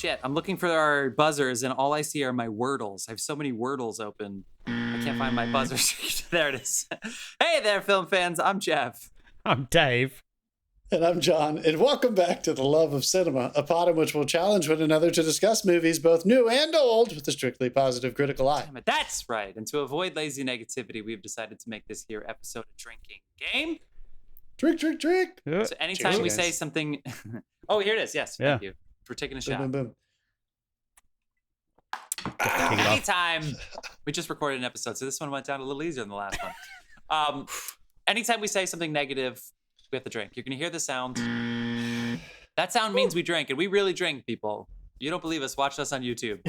Shit, I'm looking for our buzzers, and all I see are my Wordles. I have so many Wordles open. I can't find my buzzers. There it is. Hey there, film fans. I'm Jeff. I'm Dave. And I'm John, and welcome back to The Love of Cinema, a pod in which we'll challenge one another to discuss movies, both new and old, with a strictly positive critical eye. Damn it, that's right. And to avoid lazy negativity, we've decided to make this here episode a drinking game. Drink. So anytime Cheers, we guys. say something... Oh, here it is. Yes, thank you. We're taking a shot. Boom, boom, boom. Anytime... We just recorded an episode, so this one went down a little easier than the last one. Anytime we say something negative, we have to drink. You're going to hear the sound. That sound means we drink, and we really drink, people. You don't believe us? Watch us on YouTube.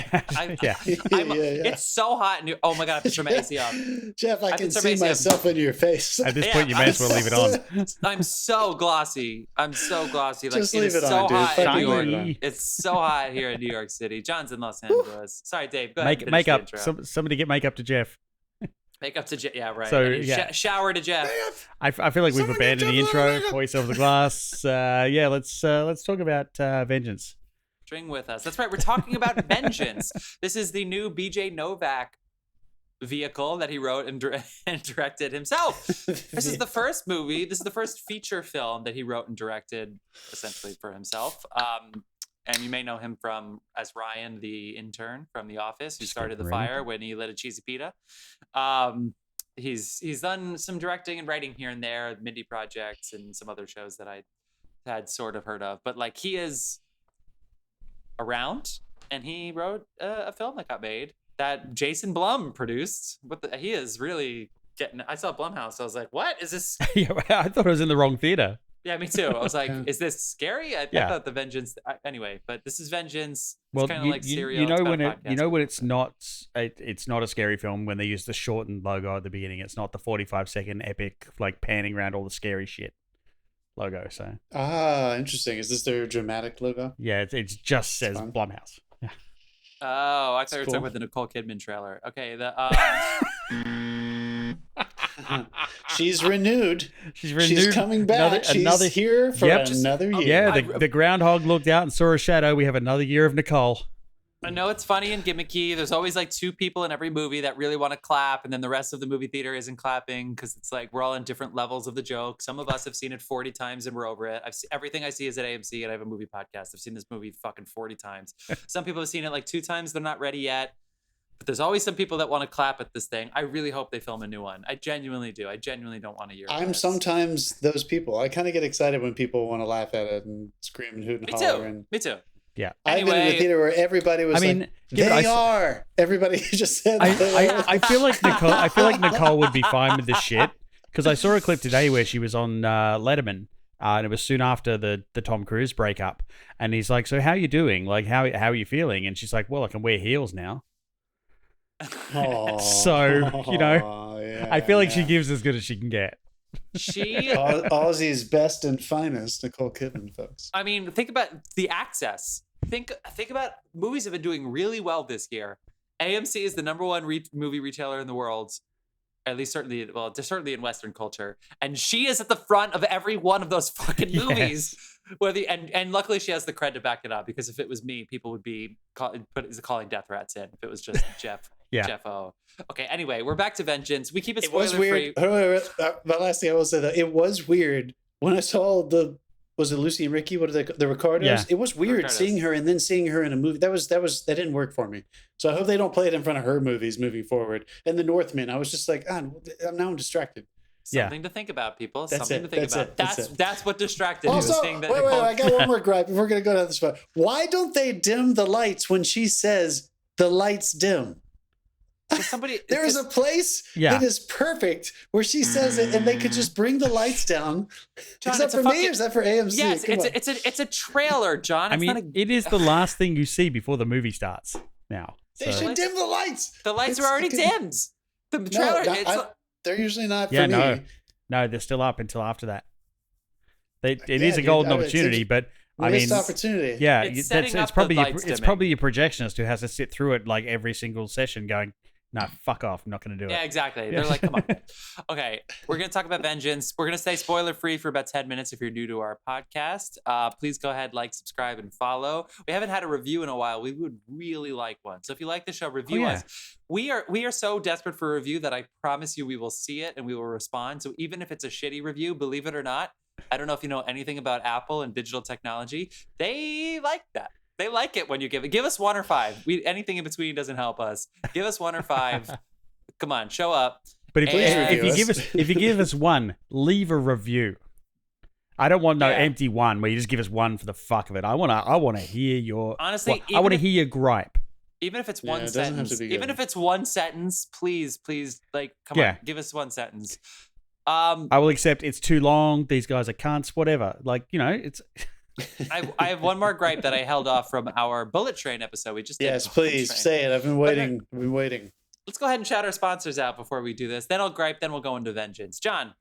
Yeah. It's so hot. Oh my God, I have to turn my AC off. Jeff, I can see myself in your face. At this point, you may as well leave it on. I'm so glossy. Like, Just it leave is it so on, dude. hot in New Fucking York. leave It's so hot here in New York City. John's in Los Angeles. Sorry, Dave. Go ahead. Make up. Somebody get makeup to Jeff. Make up to Jeff. Yeah, right. So, yeah. Shower to Jeff. I feel like we've abandoned the intro. Pour yourself a glass. Let's talk about Vengeance. Drink with us. That's right. We're talking about Vengeance. This is the new BJ Novak vehicle that he wrote and directed himself. This is the first movie. This is the first feature film that he wrote and directed essentially for himself. And you may know him as Ryan, the intern from The Office, who started the fire when he lit a cheesy pita. He's done some directing and writing here and there, Mindy projects and some other shows that I had sort of heard of. But like he is around, and he wrote a film that got made that Jason Blum produced. He is really getting. I saw Blumhouse. I was like, "What is this?" Yeah, I thought it was in the wrong theater. Yeah, me too. I was like, "Is this scary?" I thought the Vengeance. Anyway, but this is Vengeance. It's kind of like serial. You know when it's not a scary film when they use the shortened logo at the beginning. It's not the 45-second epic like panning around all the scary shit logo. So interesting. Is this their dramatic logo? yeah, it just says Blumhouse. Yeah. Oh, I thought you were talking about the Nicole Kidman trailer. Okay, She's renewed. She's coming back. She's here for another year. Yeah, the groundhog looked out and saw a shadow. We have another year of Nicole. I know it's funny and gimmicky. There's always like two people in every movie that really want to clap, and then the rest of the movie theater isn't clapping because it's like we're all in different levels of the joke. Some of us have seen it 40 times and we're over it. Everything I see is at AMC, and I have a movie podcast. I've seen this movie fucking 40 times. Some people have seen it like 2 times. They're not ready yet. But there's always some people that want to clap at this thing. I really hope they film a new one. I genuinely do. I genuinely don't want to hear I'm sometimes those people. I kind of get excited when people want to laugh at it and scream and hoot and holler. Me too. Yeah. I've been in a theater where everybody was Everybody just said I feel like Nicole would be fine with this shit because I saw a clip today where she was on Letterman. And it was soon after the Tom Cruise breakup. And he's like, so how are you doing? Like, how are you feeling? And she's like, well, I can wear heels now. So, I feel like she gives as good as she can get. Aussie's best and finest, Nicole Kidman, folks. I mean, think about the access. Think about movies have been doing really well this year. AMC is the number one movie retailer in the world, at least certainly in Western culture, and she is at the front of every one of those fucking movies. And luckily she has the cred to back it up, because if it was me, people would be calling death threats in. If it was just Jeff. Yeah. Jeff O. Okay, anyway, we're back to Vengeance. We keep it spoiler free. The last thing I will say, though, it was weird when I saw was it Lucy and Ricky? What are the Ricardos? Yeah. It was weird seeing her and then seeing her in a movie. That didn't work for me. So I hope they don't play it in front of her movies moving forward. And The Northman, I was just like, I'm distracted. Something to think about, people. That's what distracted you. Also, wait, I got one more gripe. We're going to go down this spot. Why don't they dim the lights when she says the lights dim? There is a place that is perfect where she says it, and they could just bring the lights down. John, is that for me or is that for AMC? Yes, it's a trailer, John. It is the last thing you see before the movie starts. Now they should dim the lights. The lights are already dimmed. The trailer. They're usually not for me. No, they're still up until after that. It is a golden opportunity, but missed opportunity. Yeah, it's probably your projectionist who has to sit through it like every single session, going, No, fuck off. I'm not going to do it. Yeah, exactly. They're like, come on. Okay, we're going to talk about vengeance. We're going to stay spoiler-free for about 10 minutes if you're new to our podcast. Please go ahead, like, subscribe, and follow. We haven't had a review in a while. We would really like one. So if you like the show, review us. We are so desperate for a review that I promise you we will see it and we will respond. So even if it's a shitty review, believe it or not, I don't know if you know anything about Apple and digital technology, they like that. They like it when you give us 1 or 5. Anything in between doesn't help us. Give us 1 or 5. Come on, show up. But if you give us 1, leave a review. I don't want no empty 1 where you just give us 1 for the fuck of it. I want to hear your I want to hear your gripe. Even if it's one sentence, even if it's one sentence, please, like, come on, give us 1 sentence. I will accept it's too long. These guys are cunts. Whatever. Like, it's. I have one more gripe that I held off from our bullet train episode. We just did. Yes, please say it. I've been waiting. Let's go ahead and shout our sponsors out before we do this. Then I'll gripe. Then we'll go into vengeance. John.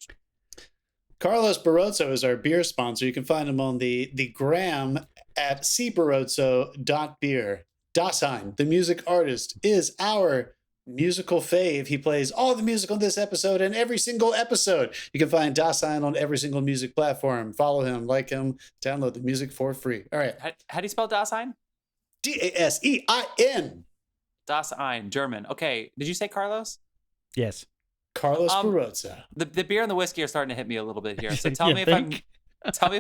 Carlos Barroso is our beer sponsor. You can find him on the gram at cbarroso.beer. Dasein, the music artist, is our musical fave. He plays all the music on this episode and every single episode. You can find Dasein on every single music platform. Follow him, like him, download the music for free. All right. How do you spell Dasein? Dasein. Dasein, German. Okay. Did you say Carlos? Yes. Carlos Barroso. The beer and the whiskey are starting to hit me a little bit here. So tell me if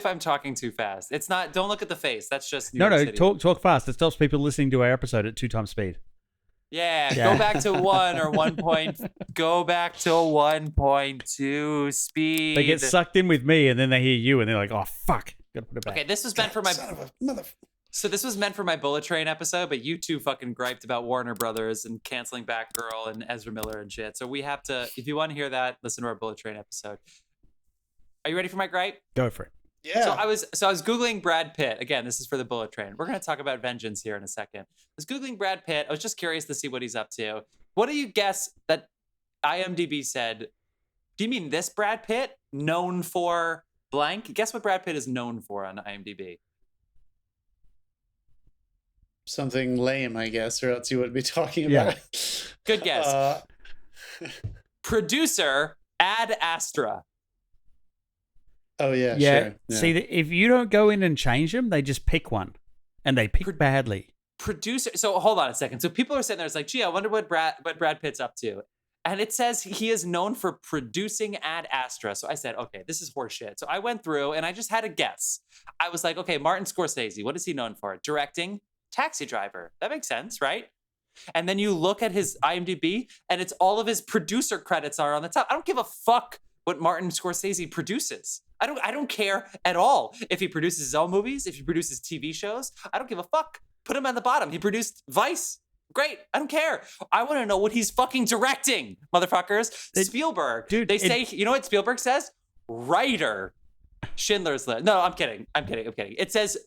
I'm talking too fast. It's not. Don't look at the face. That's just New York City. Talk fast. It stops people listening to our episode at 2 times speed. Yeah, go back to 1 or 1 point. Go back to 1.2 speed. They get sucked in with me, and then they hear you, and they're like, "Oh fuck, gotta put it back." Okay, this was meant for my So this was meant for my bullet train episode, but you two fucking griped about Warner Brothers and canceling Batgirl and Ezra Miller and shit. So we have to. If you want to hear that, listen to our bullet train episode. Are you ready for my gripe? Go for it. Yeah. So I was Googling Brad Pitt. Again, this is for the bullet train. We're going to talk about vengeance here in a second. I was Googling Brad Pitt. I was just curious to see what he's up to. What do you guess that IMDb said? Do you mean this Brad Pitt, known for blank? Guess what Brad Pitt is known for on IMDb? Something lame, I guess, or else you wouldn't be talking about it. Good guess. Producer Ad Astra. Oh, yeah. Sure. Yeah. See, if you don't go in and change them, they just pick one. And they pick badly. Producer. So hold on a second. So people are sitting there, it's like, gee, I wonder what Brad Pitt's up to. And it says he is known for producing Ad Astra. So I said, okay, this is horseshit. So I went through and I just had a guess. I was like, okay, Martin Scorsese, what is he known for? Directing, Taxi Driver. That makes sense, right? And then you look at his IMDb and it's all of his producer credits are on the top. I don't give a fuck what Martin Scorsese produces. I don't care at all if he produces his own movies, if he produces TV shows. I don't give a fuck. Put him at the bottom. He produced Vice. Great. I don't care. I want to know what he's fucking directing, motherfuckers. Spielberg. Dude, they say, you know what Spielberg says? Writer. Schindler's List. No, I'm kidding. It says,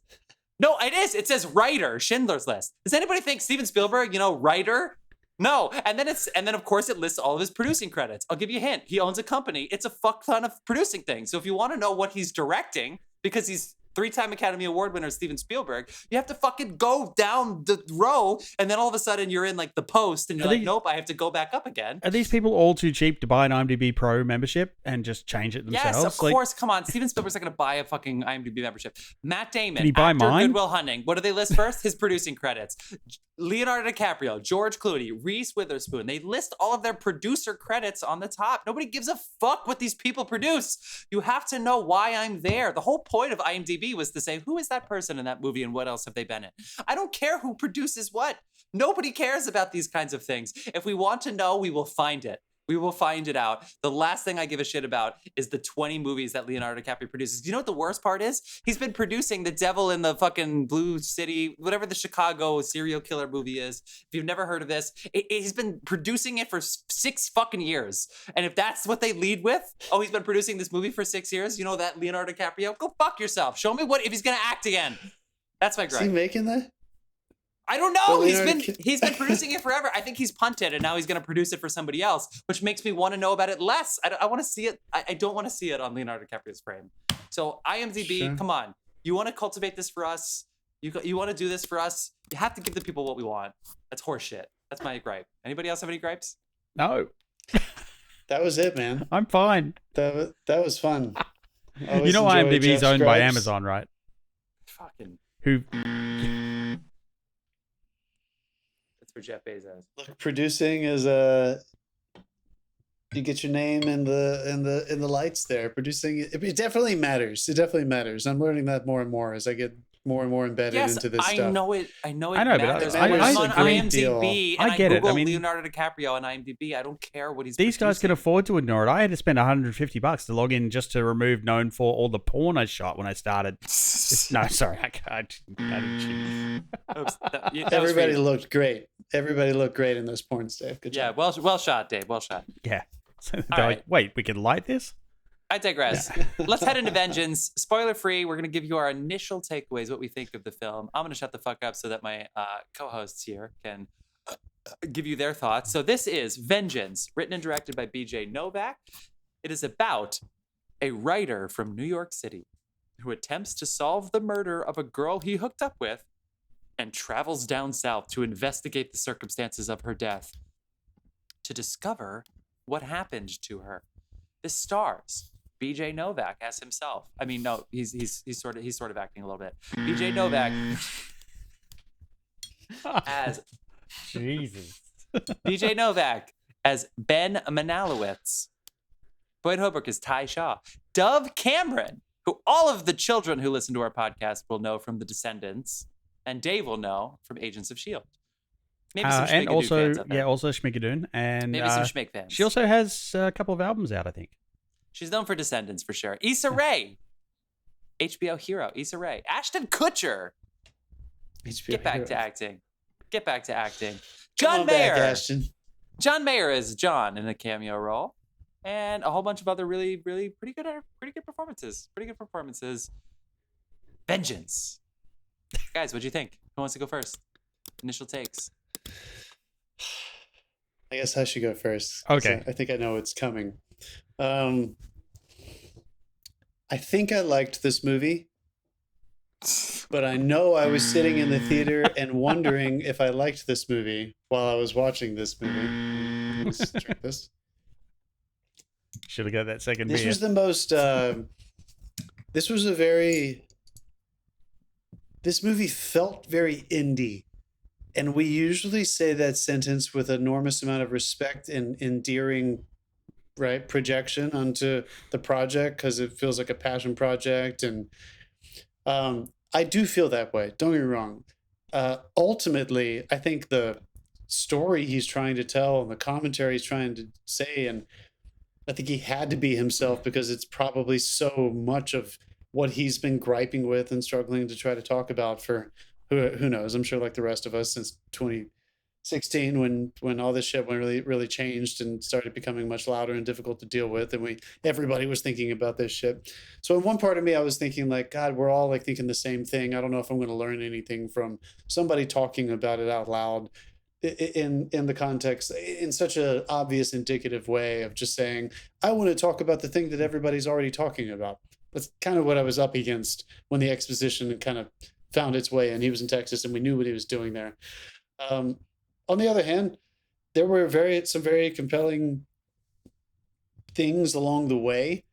no, it is. It says writer, Schindler's List. Does anybody think Steven Spielberg, writer? No. And then of course it lists all of his producing credits. I'll give you a hint. He owns a company. It's a fuck ton of producing things. So if you want to know what he's directing, because he's 3-time Academy Award winner Steven Spielberg, you have to fucking go down the row, and then all of a sudden you're in like the post, and you're like, nope, I have to go back up again. Are these people all too cheap to buy an IMDb Pro membership and just change it themselves? Yes, of course. Come on, Steven Spielberg's not going to buy a fucking IMDb membership. Matt Damon, can he buy actor, mine? Good Will Hunting. What do they list first? His producing credits. Leonardo DiCaprio, George Clooney, Reese Witherspoon. They list all of their producer credits on the top. Nobody gives a fuck what these people produce. You have to know why I'm there. The whole point of IMDb was to say, who is that person in that movie and what else have they been in? I don't care who produces what. Nobody cares about these kinds of things. If we want to know, we will find it. We will find it out. The last thing I give a shit about is the 20 movies that Leonardo DiCaprio produces. Do you know what the worst part is? He's been producing The Devil in the fucking Blue City, whatever the Chicago serial killer movie is. If you've never heard of this, he's been producing it for 6 fucking years. And if that's what they lead with, he's been producing this movie for 6 years, you know that Leonardo DiCaprio? Go fuck yourself. Show me if he's going to act again. That's my gripe. Is he making that? I don't know. He's been producing it forever. I think he's punted, and now he's going to produce it for somebody else, which makes me want to know about it less. I want to see it. I don't want to see it on Leonardo DiCaprio's frame. So IMDb, Come on. You want to cultivate this for us? You want to do this for us? You have to give the people what we want. That's horseshit. That's my gripe. Anybody else have any gripes? No. That was it, man. I'm fine. That was fun. You know IMDb is owned by Amazon, right? Fucking. Who? That's for Jeff Bezos. Look, producing is you get your name in the lights there. Producing it definitely matters. It definitely matters. I'm learning that more and more as I get more and more embedded into this stuff. I know it matters. But I'm on IMDb and I get Google it. I mean, Leonardo DiCaprio on IMDb. I don't care what he's These guys producing. can afford to ignore it. I had to spend $150 to log in just to remove known for all the porn I shot when I started. No, sorry. I didn't cheat. Everybody looked great. Everybody looked great in those porns, Dave. Good job. Yeah, well shot, Dave. Well shot. Yeah. So they're like, wait, we can light this? I digress. Yeah. Let's head into Vengeance. Spoiler free. We're going to give you our initial takeaways, what we think of the film. I'm going to shut the fuck up so that my co-hosts here can give you their thoughts. So this is Vengeance, written and directed by BJ Novak. It is about a writer from New York City who attempts to solve the murder of a girl he hooked up with and travels down south to investigate the circumstances of her death to discover what happened to her. This stars BJ Novak as himself. I mean, no, he's sort of acting a little bit. BJ Novak as Jesus. BJ Novak as Ben Manalowitz. Boyd Holbrook is Ty Shaw. Dove Cameron, who all of the children who listen to our podcast will know from The Descendants, and Dave will know from Agents of S.H.I.E.L.D. Maybe some and also, fans out there. yeah, also Schmigadoon. And maybe some Schmick fans. She also has a couple of albums out, I think. She's known for Descendants for sure. Issa Rae, HBO hero. Issa Rae. Ashton Kutcher. Get back to acting. Get back to acting. John Mayer. Ashton. John Mayer is John in a cameo role, and a whole bunch of other really pretty good performances. Vengeance. Guys, what'd you think? Who wants to go first? Initial takes. I guess I should go first. Okay. I think I know what's coming. I think I liked this movie, but I know I was sitting in the theater and wondering if I liked this movie while I was watching this movie. Let's drink this. Should have got that second This beer. was the most. This movie felt very indie. And we usually say that sentence with enormous amount of respect and endearing, right, projection onto the project because it feels like a passion project. And I do feel that way. Don't get me wrong. Ultimately, I think the story he's trying to tell and the commentary he's trying to say, and I think he had to be himself because it's probably so much of what he's been griping with and struggling to try to talk about for who knows. I'm sure like the rest of us since 2016 when all this shit really changed and started becoming much louder and difficult to deal with, and everybody was thinking about this shit. So in one part of me I was thinking like, God, we're all like thinking the same thing. I don't know if I'm going to learn anything from somebody talking about it out loud in the context in such a obvious indicative way of just saying, I want to talk about the thing that everybody's already talking about. That's kind of what I was up against when the exposition kind of found its way, and he was in Texas and we knew what he was doing there. On the other hand, there were some very compelling things along the way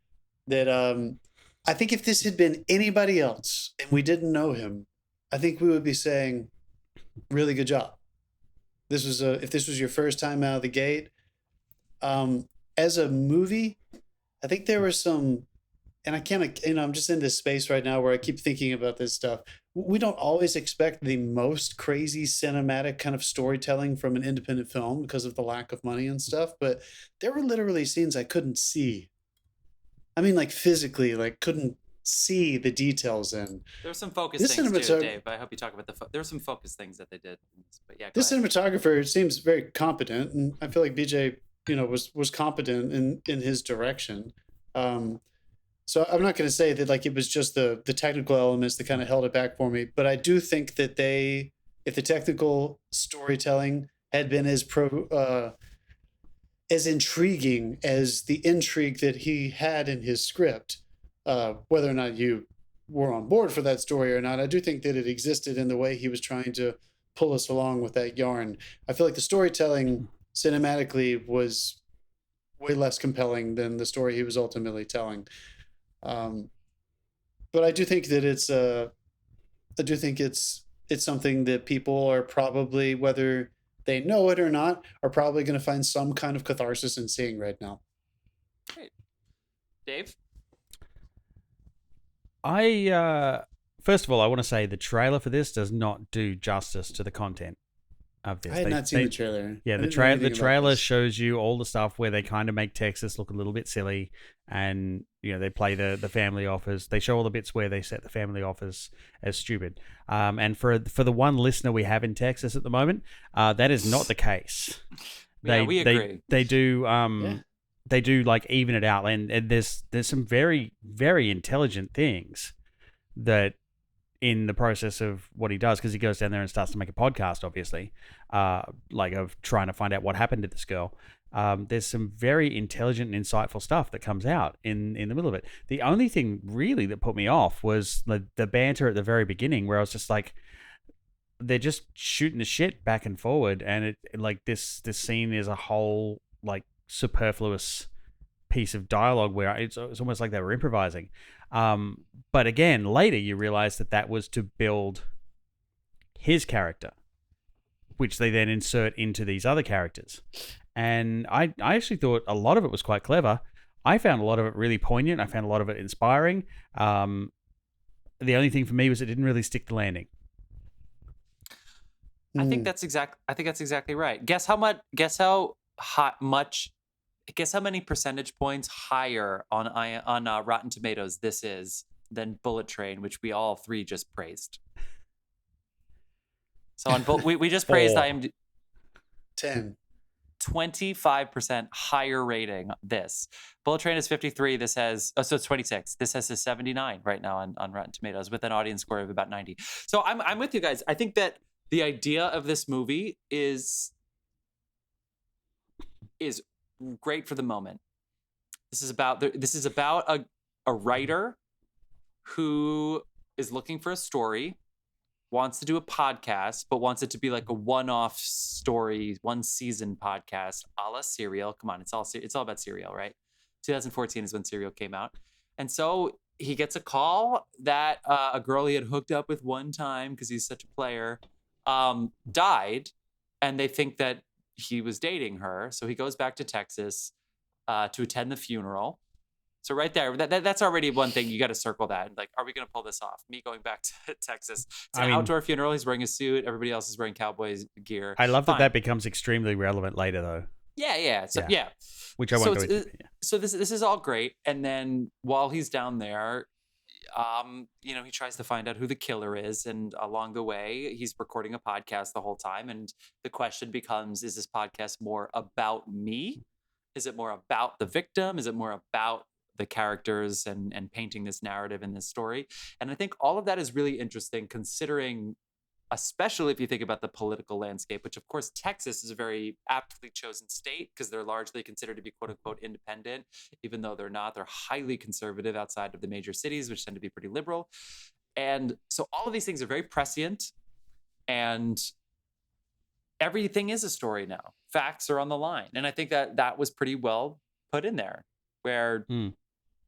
that I think if this had been anybody else and we didn't know him, I think we would be saying, really good job. If this was your first time out of the gate, as a movie, I think there were some, and I can't, I'm just in this space right now where I keep thinking about this stuff. We don't always expect the most crazy cinematic kind of storytelling from an independent film because of the lack of money and stuff. But there were literally scenes I couldn't see. I mean, like physically, like couldn't see the details in. There were some focus things too, Dave. But I hope you talk about there were some focus things that they did. But yeah, this cinematographer seems very competent, and I feel like BJ, was competent in his direction. So I'm not going to say that like it was just the technical elements that kind of held it back for me, but I do think that if the technical storytelling had been as intriguing as the intrigue that he had in his script, whether or not you were on board for that story or not, I do think that it existed in the way he was trying to pull us along with that yarn. I feel like the storytelling cinematically was way less compelling than the story he was ultimately telling. But I do think that it's something that people are probably, whether they know it or not, are probably going to find some kind of catharsis in seeing right now. Great. Dave? First of all, I want to say the trailer for this does not do justice to the content of this. I had not seen the trailer. Yeah, the trailer shows you all the stuff where they kind of make Texas look a little bit silly, and they play the family office. They show all the bits where they set the family office as stupid. And for the one listener we have in Texas at the moment, that is not the case. We agree. They do they do like even it out, and there's some very, very intelligent things that in the process of what he does, because he goes down there and starts to make a podcast, obviously, like of trying to find out what happened to this girl. There's some very intelligent and insightful stuff that comes out in the middle of it. The only thing really that put me off was the banter at the very beginning, where I was just like, they're just shooting the shit back and forward, and it like this scene is a whole like superfluous piece of dialogue where it's almost like they were improvising. But again, later you realize that was to build his character, which they then insert into these other characters. And I actually thought a lot of it was quite clever. I found a lot of it really poignant. I found a lot of it inspiring. The only thing for me was it didn't really stick the landing. I think that's exactly right. Guess how many percentage points higher on Rotten Tomatoes this is than Bullet Train, which we all three just praised. So on we just praised IMDb. 10. 25% higher rating. This Bullet Train is 53. This has so it's 26. This has a 79 right now on Rotten Tomatoes with an audience score of about 90. So I'm with you guys. I think that the idea of this movie is great for the moment. This is about a writer who is looking for a story, wants to do a podcast, but wants it to be like a one-off story, one season podcast, a la Serial. Come on, it's all about Serial, right? 2014 is when Serial came out, and so he gets a call that a girl he had hooked up with one time because he's such a player died, and they think that he was dating her. So he goes back to Texas to attend the funeral. So right there, that's already one thing. You got to circle that. Like, are we going to pull this off? Me going back to Texas. It's an outdoor funeral. He's wearing a suit. Everybody else is wearing Cowboys gear. I love that becomes extremely relevant later, though. Yeah. So, yeah. Which I won't go into. Yeah. So this is all great. And then while he's down there, he tries to find out who the killer is. And along the way, he's recording a podcast the whole time. And the question becomes, is this podcast more about me? Is it more about the victim? Is it more about the characters and painting this narrative in this story? And I think all of that is really interesting, considering, especially if you think about the political landscape, which of course Texas is a very aptly chosen state because they're largely considered to be quote unquote independent, even though they're not. They're highly conservative outside of the major cities, which tend to be pretty liberal. And so all of these things are very prescient, and everything is a story now. Facts are on the line. And I think that was pretty well put in there, where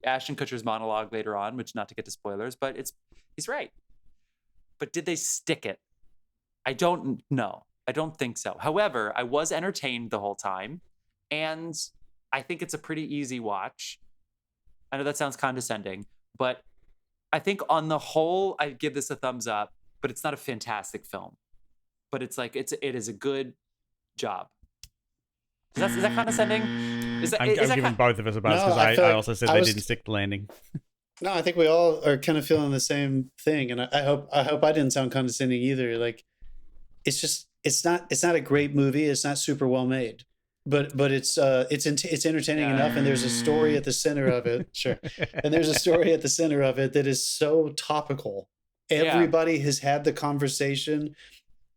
Ashton Kutcher's monologue later on, which, not to get to spoilers, but he's right. But did they stick it? I don't know. I don't think so. However, I was entertained the whole time, and I think it's a pretty easy watch. I know that sounds condescending, but I think on the whole, I give this a thumbs up, but it's not a fantastic film. But it is a good job. Is that condescending? I'm giving both of us a buzz because I also said they didn't stick the landing. No, I think we all are kind of feeling the same thing, and I hope I didn't sound condescending either. Like, it's not a great movie. It's not super well made, but it's entertaining enough, and there's a story at the center of it. Sure, and there's a story at the center of it that is so topical. Everybody has had the conversation.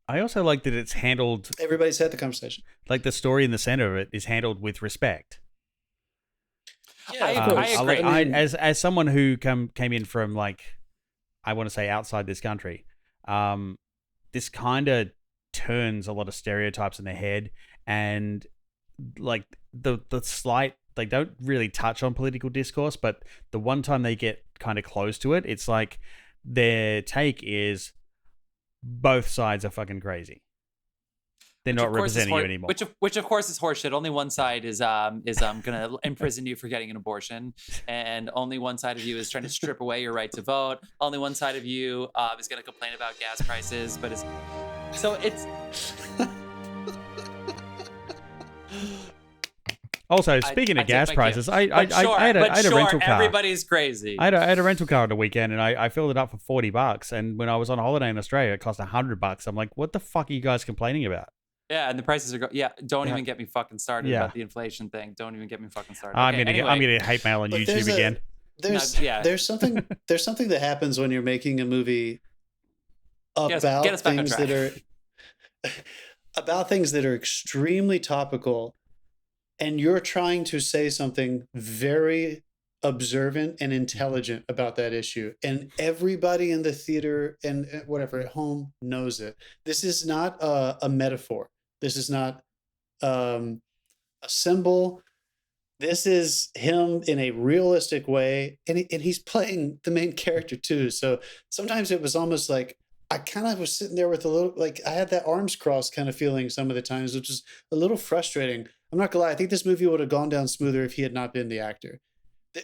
I also like that it's handled. Everybody's had the conversation. Like, the story in the center of it is handled with respect. Yeah, I agree. As someone who came in from, like, I want to say outside this country, this kind of turns a lot of stereotypes in their head, and like the slight, they don't really touch on political discourse, but the one time they get kind of close to it, it's like their take is both sides are fucking crazy. They're not representing you anymore. Which of course is horseshit. Only one side is gonna imprison you for getting an abortion, and only one side of you is trying to strip away your right to vote. Only one side of you is gonna complain about gas prices, but it's. Also, speaking of gas prices, I had a rental car. Everybody's crazy. I had a rental car on the weekend, and I filled it up for $40. And when I was on holiday in Australia, it cost $100. I'm like, what the fuck are you guys complaining about? Yeah, and the prices are don't even get me fucking started about the inflation thing. Don't even get me fucking started. I'm gonna hate mail on YouTube again. There's something that happens when you're making a movie about things that are extremely topical, and you're trying to say something very observant and intelligent about that issue, and everybody in the theater and whatever at home knows it. This is not a metaphor. This is not a symbol. This is him in a realistic way, and he's playing the main character too. So sometimes it was almost like I kind of was sitting there with a little, like I had that arms crossed kind of feeling some of the times, which is a little frustrating. I'm not gonna lie. I think this movie would have gone down smoother if he had not been the actor.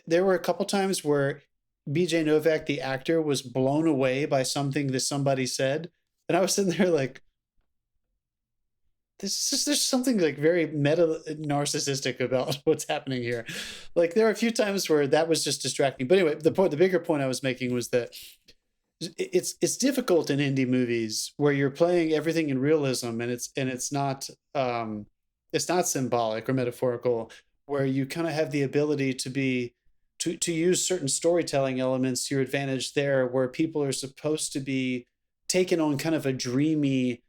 There were a couple times where BJ Novak, the actor, was blown away by something that somebody said, and I was sitting there like, there's something like very meta narcissistic about what's happening here. Like there are a few times where that was just distracting. But anyway, the bigger point I was making was that it's difficult in indie movies where you're playing everything in realism, and it's not symbolic or metaphorical, where you kind of have the ability to use certain storytelling elements to your advantage there, where people are supposed to be taken on kind of a dreamy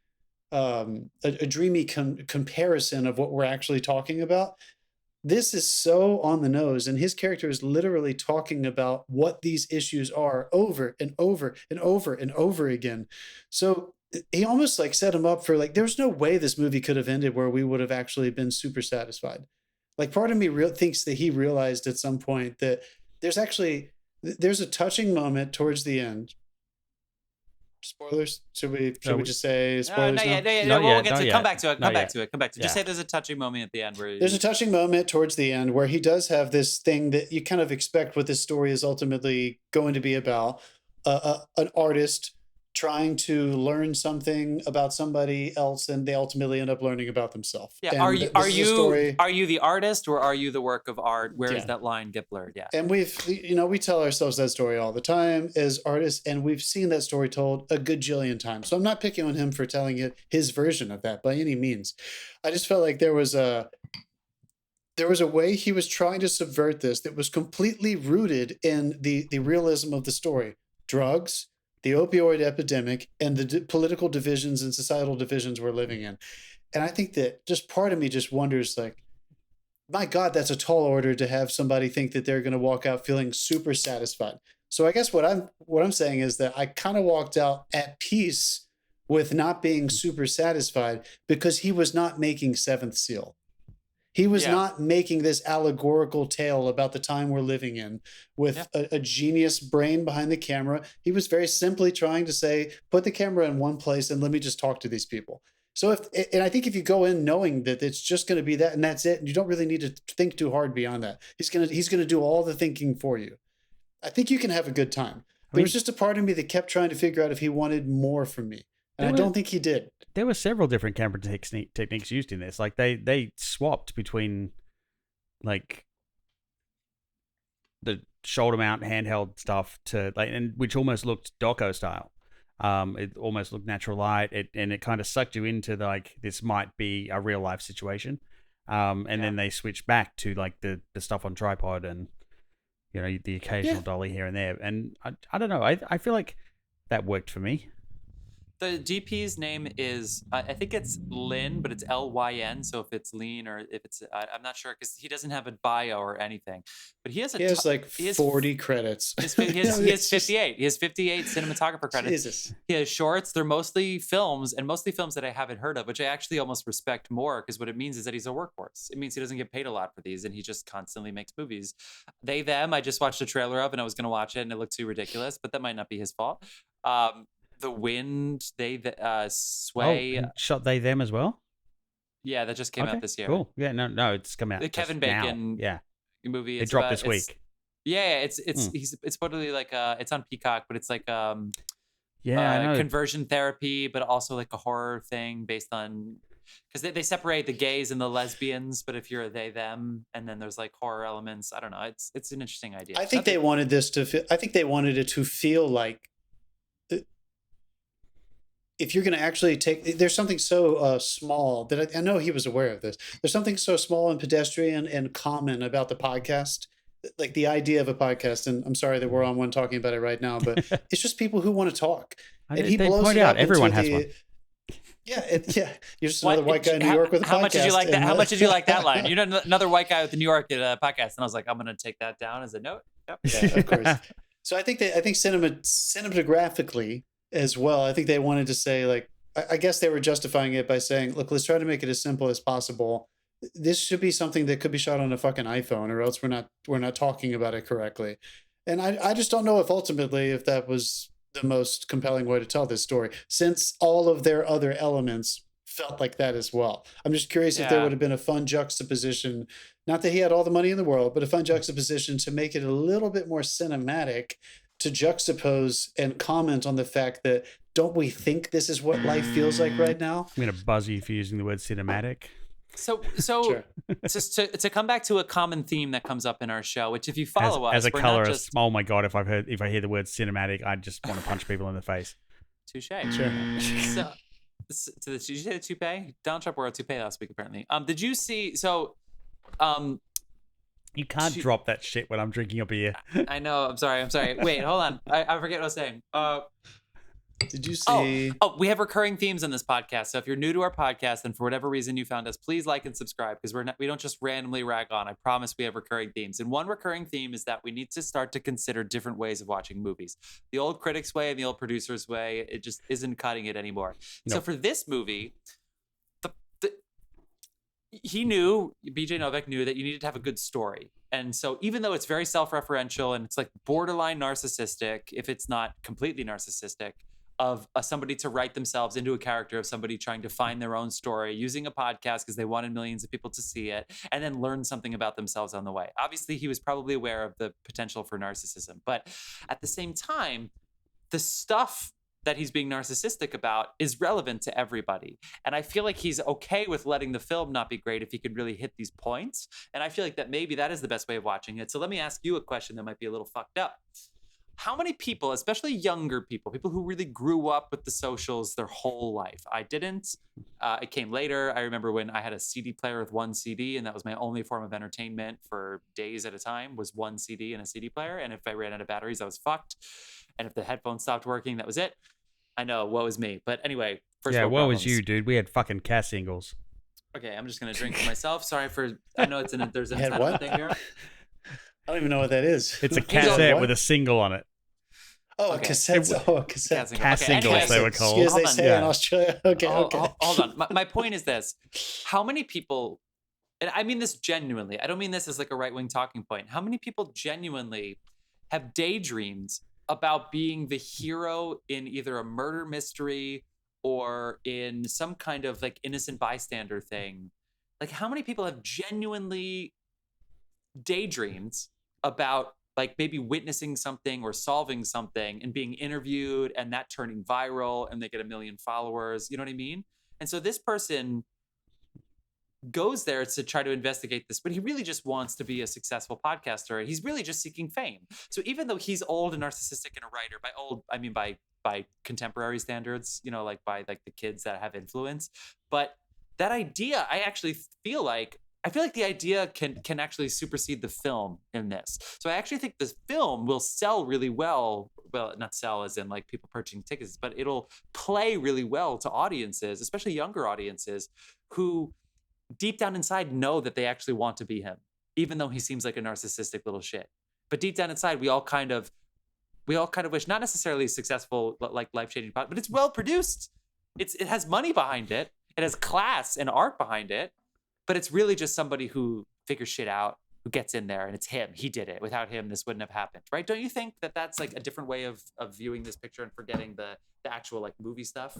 comparison of what we're actually talking about. This is so on the nose, and his character is literally talking about what these issues are over and over and over and over again. So he almost like set him up for like, there's no way this movie could have ended where we would have actually been super satisfied. Like part of me thinks that he realized at some point that there's a touching moment towards the end. Spoilers? Should we just say spoilers? We'll get to come back to it. Just say there's a touching moment at the end where there's a touching moment towards the end where he does have this thing that you kind of expect what this story is ultimately going to be about. An artist trying to learn something about somebody else, and they ultimately end up learning about themselves. Yeah. And are you the artist, or are you the work of art? Where does that line get blurred? Yeah. And we tell ourselves that story all the time as artists, and we've seen that story told a good jillion times. So I'm not picking on him for telling it his version of that by any means. I just felt like there was a way he was trying to subvert this that was completely rooted in the realism of the story. Drugs, the opioid epidemic, and the political divisions and societal divisions we're living in. And I think that just part of me just wonders, like, my God, that's a tall order to have somebody think that they're going to walk out feeling super satisfied. So I guess what I'm saying is that I kind of walked out at peace with not being super satisfied because he was not making Seventh Seal. He was not making this allegorical tale about the time we're living in with a genius brain behind the camera. He was very simply trying to say, put the camera in one place and let me just talk to these people. So I think if you go in knowing that it's just going to be that and that's it, and you don't really need to think too hard beyond that, he's going to do all the thinking for you. I think you can have a good time. There was just a part of me that kept trying to figure out if he wanted more from me. And I don't think he did. There were several different camera techniques used in this. Like they swapped between like the shoulder mount handheld stuff to like, and which almost looked doco style. It almost looked natural light. And it kind of sucked you into like this might be a real life situation. Then they switched back to like the stuff on tripod and the occasional dolly here and there. And I don't know. I feel like that worked for me. The DP's name is, I think it's Lynn, but it's Lyn. So if it's lean or if it's, I'm not sure because he doesn't have a bio or anything. But he has 40 credits. He has 58. He has 58 cinematographer credits. Jesus. He has shorts. They're mostly films, and mostly films that I haven't heard of, which I actually almost respect more because what it means is that he's a workhorse. It means he doesn't get paid a lot for these, and he just constantly makes movies. They, them, I just watched a trailer of, and I was going to watch it, and it looked too ridiculous, but that might not be his fault. The Wind, Sway. Oh, shot they them as well. Yeah, that just came out this year. Cool. Yeah, no, it's come out. The Kevin Bacon. Yeah. Movie. It dropped this week. Yeah, it's totally like it's on Peacock, but it's like I know. Conversion therapy, but also like a horror thing based on because they separate the gays and the lesbians, but if you're a they them, and then there's like horror elements. I don't know. It's an interesting idea. I think they wanted this to. I think they wanted it to feel like. If you're going to actually there's something so small that I know he was aware of this. There's something so small and pedestrian and common about the podcast, like the idea of a podcast. And I'm sorry that we're on one talking about it right now, but it's just people who want to talk. And he blows it out. Everyone has one. Yeah, you're just another white guy in New York with a podcast. How much did you like that? How much did you like that line? You're another white guy with the New York podcast, and I was like, I'm going to take that down as a note. Yep. Yeah, of course. So I think cinematographically. As well, I think they wanted to say, like, I guess they were justifying it by saying, look, let's try to make it as simple as possible. This should be something that could be shot on a fucking iPhone, or else we're not talking about it correctly. And I just don't know if that was the most compelling way to tell this story, since all of their other elements felt like that as well. I'm just curious if there would have been a fun juxtaposition, not that he had all the money in the world, but a fun juxtaposition to make it a little bit more cinematic, to juxtapose and comment on the fact that don't we think this is what life feels like right now? I'm going to buzz you for using the word cinematic. So sure. Just to come back to a common theme that comes up in our show, which if you follow us, as a colorist, oh my God, if I hear the word cinematic, I just want to punch people in the face. Touche. Sure. Did you say the toupee? Donald Trump wore a toupee last week, apparently. Did you see? You can't drop that shit when I'm drinking a beer. I know. I'm sorry. Wait, hold on. I forget what I was saying. Did you see? Oh, we have recurring themes on this podcast. So if you're new to our podcast and for whatever reason you found us, please like and subscribe because we don't just randomly rag on. I promise we have recurring themes. And one recurring theme is that we need to start to consider different ways of watching movies. The old critics way and the old producers way, it just isn't cutting it anymore. Nope. So for this movie, BJ Novak knew that you needed to have a good story. And so even though it's very self-referential and it's like borderline narcissistic, if it's not completely narcissistic, of somebody to write themselves into a character of somebody trying to find their own story using a podcast because they wanted millions of people to see it and then learn something about themselves on the way. Obviously, he was probably aware of the potential for narcissism. But at the same time, the stuff that he's being narcissistic about is relevant to everybody. And I feel like he's okay with letting the film not be great if he could really hit these points. And I feel like that maybe that is the best way of watching it. So let me ask you a question that might be a little fucked up. How many people, especially younger people who really grew up with the socials their whole life? I didn't. It came later. I remember when I had a CD player with one CD, and that was my only form of entertainment for days at a time, was one CD and a CD player. And if I ran out of batteries, I was fucked. And if the headphones stopped working, that was it. I know, woe is me. But anyway, woe is you, dude. We had fucking Cass singles. Okay, I'm just going to drink for myself. Sorry for, I know there's an entitlement thing here. I don't even know what that is. It's a cassette with a single on it. Oh, okay. Cassettes. Oh, cassette. Cass singles, they were called. As they say in Australia. Okay. Hold on. My point is this. How many people, and I mean this genuinely, I don't mean this as like a right-wing talking point. How many people genuinely have daydreams about being the hero in either a murder mystery or in some kind of like innocent bystander thing? Like how many people have genuinely daydreams about like maybe witnessing something or solving something and being interviewed and that turning viral and they get 1 million followers, you know what I mean? And so this person goes there to try to investigate this, but he really just wants to be a successful podcaster. And he's really just seeking fame. So even though he's old and narcissistic and a writer, by old, I mean by contemporary standards, you know, like by like the kids that have influence. But that idea, I actually feel like I feel like the idea can actually supersede the film in this. So I actually think this film will sell really well. Well, not sell as in like people purchasing tickets, but it'll play really well to audiences, especially younger audiences who deep down inside know that they actually want to be him, even though he seems like a narcissistic little shit. But deep down inside, we all kind of wish, not necessarily successful, like life-changing, but it's well produced. It has money behind it. It has class and art behind it. But it's really just somebody who figures shit out, who gets in there, and it's him. He did it. Without him, this wouldn't have happened, right? Don't you think that that's like a different way of viewing this picture and forgetting the actual like movie stuff?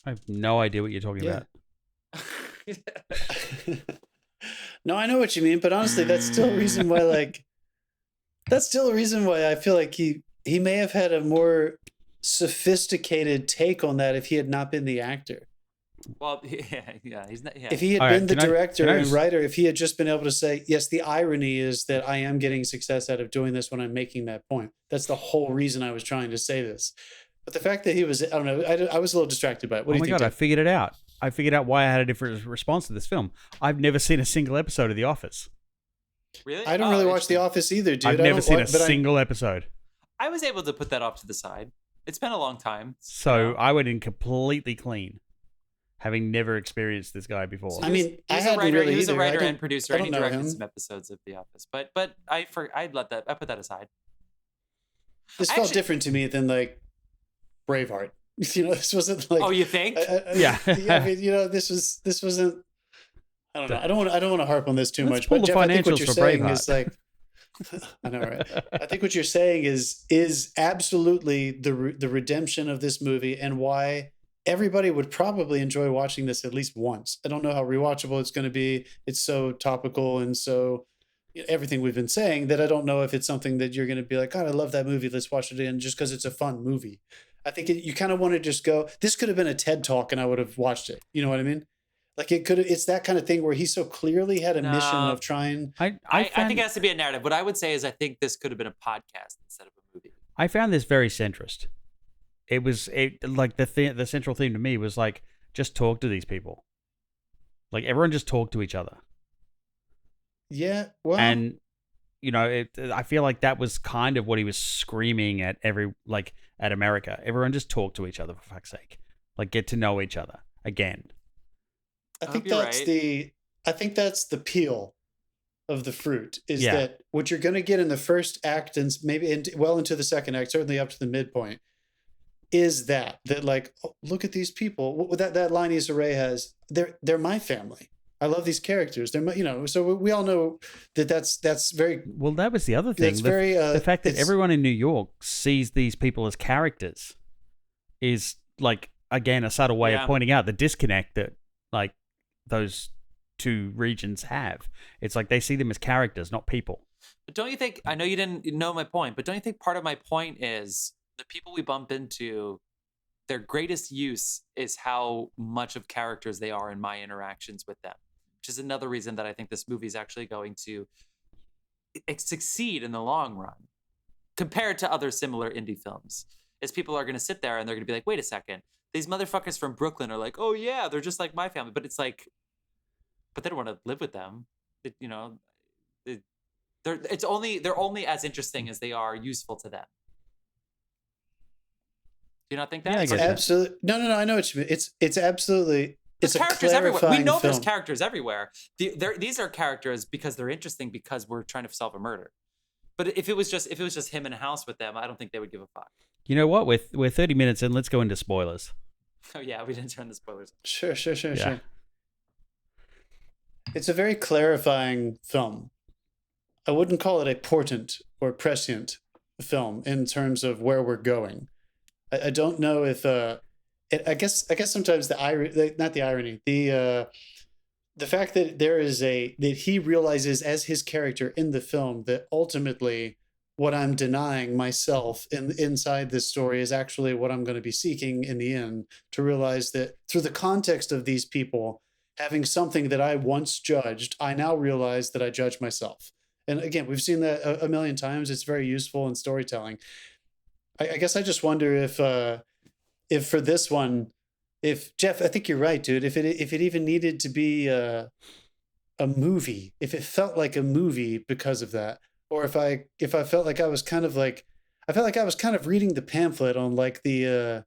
I have no idea what you're talking about. No, I know what you mean, but honestly, that's still a reason why, I feel like he may have had a more sophisticated take on that if he had not been the actor. Well, he's not. Yeah. If he had been the director and writer, if he had just been able to say, yes, the irony is that I am getting success out of doing this when I'm making that point. That's the whole reason I was trying to say this. But the fact that he was, I don't know, I was a little distracted by it. What do you think? Oh my God, I figured it out. I figured out why I had a different response to this film. I've never seen a single episode of The Office. Really? I don't really watch The Office either, dude. I've never seen a single episode. I was able to put that off to the side. It's been a long time. So I went in completely clean, having never experienced this guy before. I mean, he's a writer and producer, and he directed some episodes of The Office. But I put that aside. This felt different to me than like Braveheart. You know, this wasn't like. Oh, you think? Yeah. I mean, you know, this wasn't. I don't know. I don't want to harp on this too much. Pull But the Jeff, I think financials what you're for saying Braveheart. is like. I know, right? I think what you're saying is absolutely the redemption of this movie and why everybody would probably enjoy watching this at least once. I don't know how rewatchable it's going to be. It's so topical and so everything we've been saying that I don't know if it's something that you're going to be like, God, I love that movie. Let's watch it again just because it's a fun movie. I think you kind of want to just go, this could have been a TED Talk and I would have watched it. You know what I mean? Like it's that kind of thing where he so clearly had a mission of trying. I think it has to be a narrative. What I would say is I think this could have been a podcast instead of a movie. I found this very centrist. Like the central theme to me was like, just talk to these people. Like everyone just talk to each other. Yeah. Well, and you know, I feel like that was kind of what he was screaming at at America. Everyone just talk to each other for fuck's sake. Like get to know each other again. I think that's the peel of the fruit is that what you're going to get in the first act and maybe well into the second act, certainly up to the midpoint, is that like, oh, look at these people. That line Issa Rae has, they're my family. I love these characters. They're my, you know, so we all know that's very well. That was the other thing. The fact that everyone in New York sees these people as characters is like again a subtle way of pointing out the disconnect that like those two regions have. It's like they see them as characters, not people. But don't you think, I know you didn't know my point, but don't you think part of my point is the people we bump into, their greatest use is how much of characters they are in my interactions with them, which is another reason that I think this movie is actually going to succeed in the long run compared to other similar indie films. Is people are going to sit there and they're going to be like, wait a second, these motherfuckers from Brooklyn are like, oh yeah, they're just like my family. But it's like, but they don't want to live with them. They're only as interesting as they are useful to them. Do you not think that? Yeah, I get that. Absolutely. No. I know what you mean. It's absolutely. There's it's characters everywhere. We know film. There's characters everywhere. These are characters because they're interesting because we're trying to solve a murder. But if it was just him in a house with them, I don't think they would give a fuck. You know what? We're 30 minutes in. Let's go into spoilers. Oh yeah, we didn't turn the spoilers. Sure. It's a very clarifying film. I wouldn't call it a portent or prescient film in terms of where we're going. I don't know if I guess sometimes the fact that that he realizes as his character in the film that ultimately what I'm denying myself inside this story is actually what I'm going to be seeking in the end, to realize that through the context of these people having something that I once judged, I now realize that I judge myself. And again, we've seen that a million times. It's very useful in storytelling. I guess I just wonder if for this one, if Jeff, I think you're right, dude. If it even needed to be a a movie, if it felt like a movie because of that, or if I felt like I was kind of like, I felt like I was kind of reading the pamphlet on like the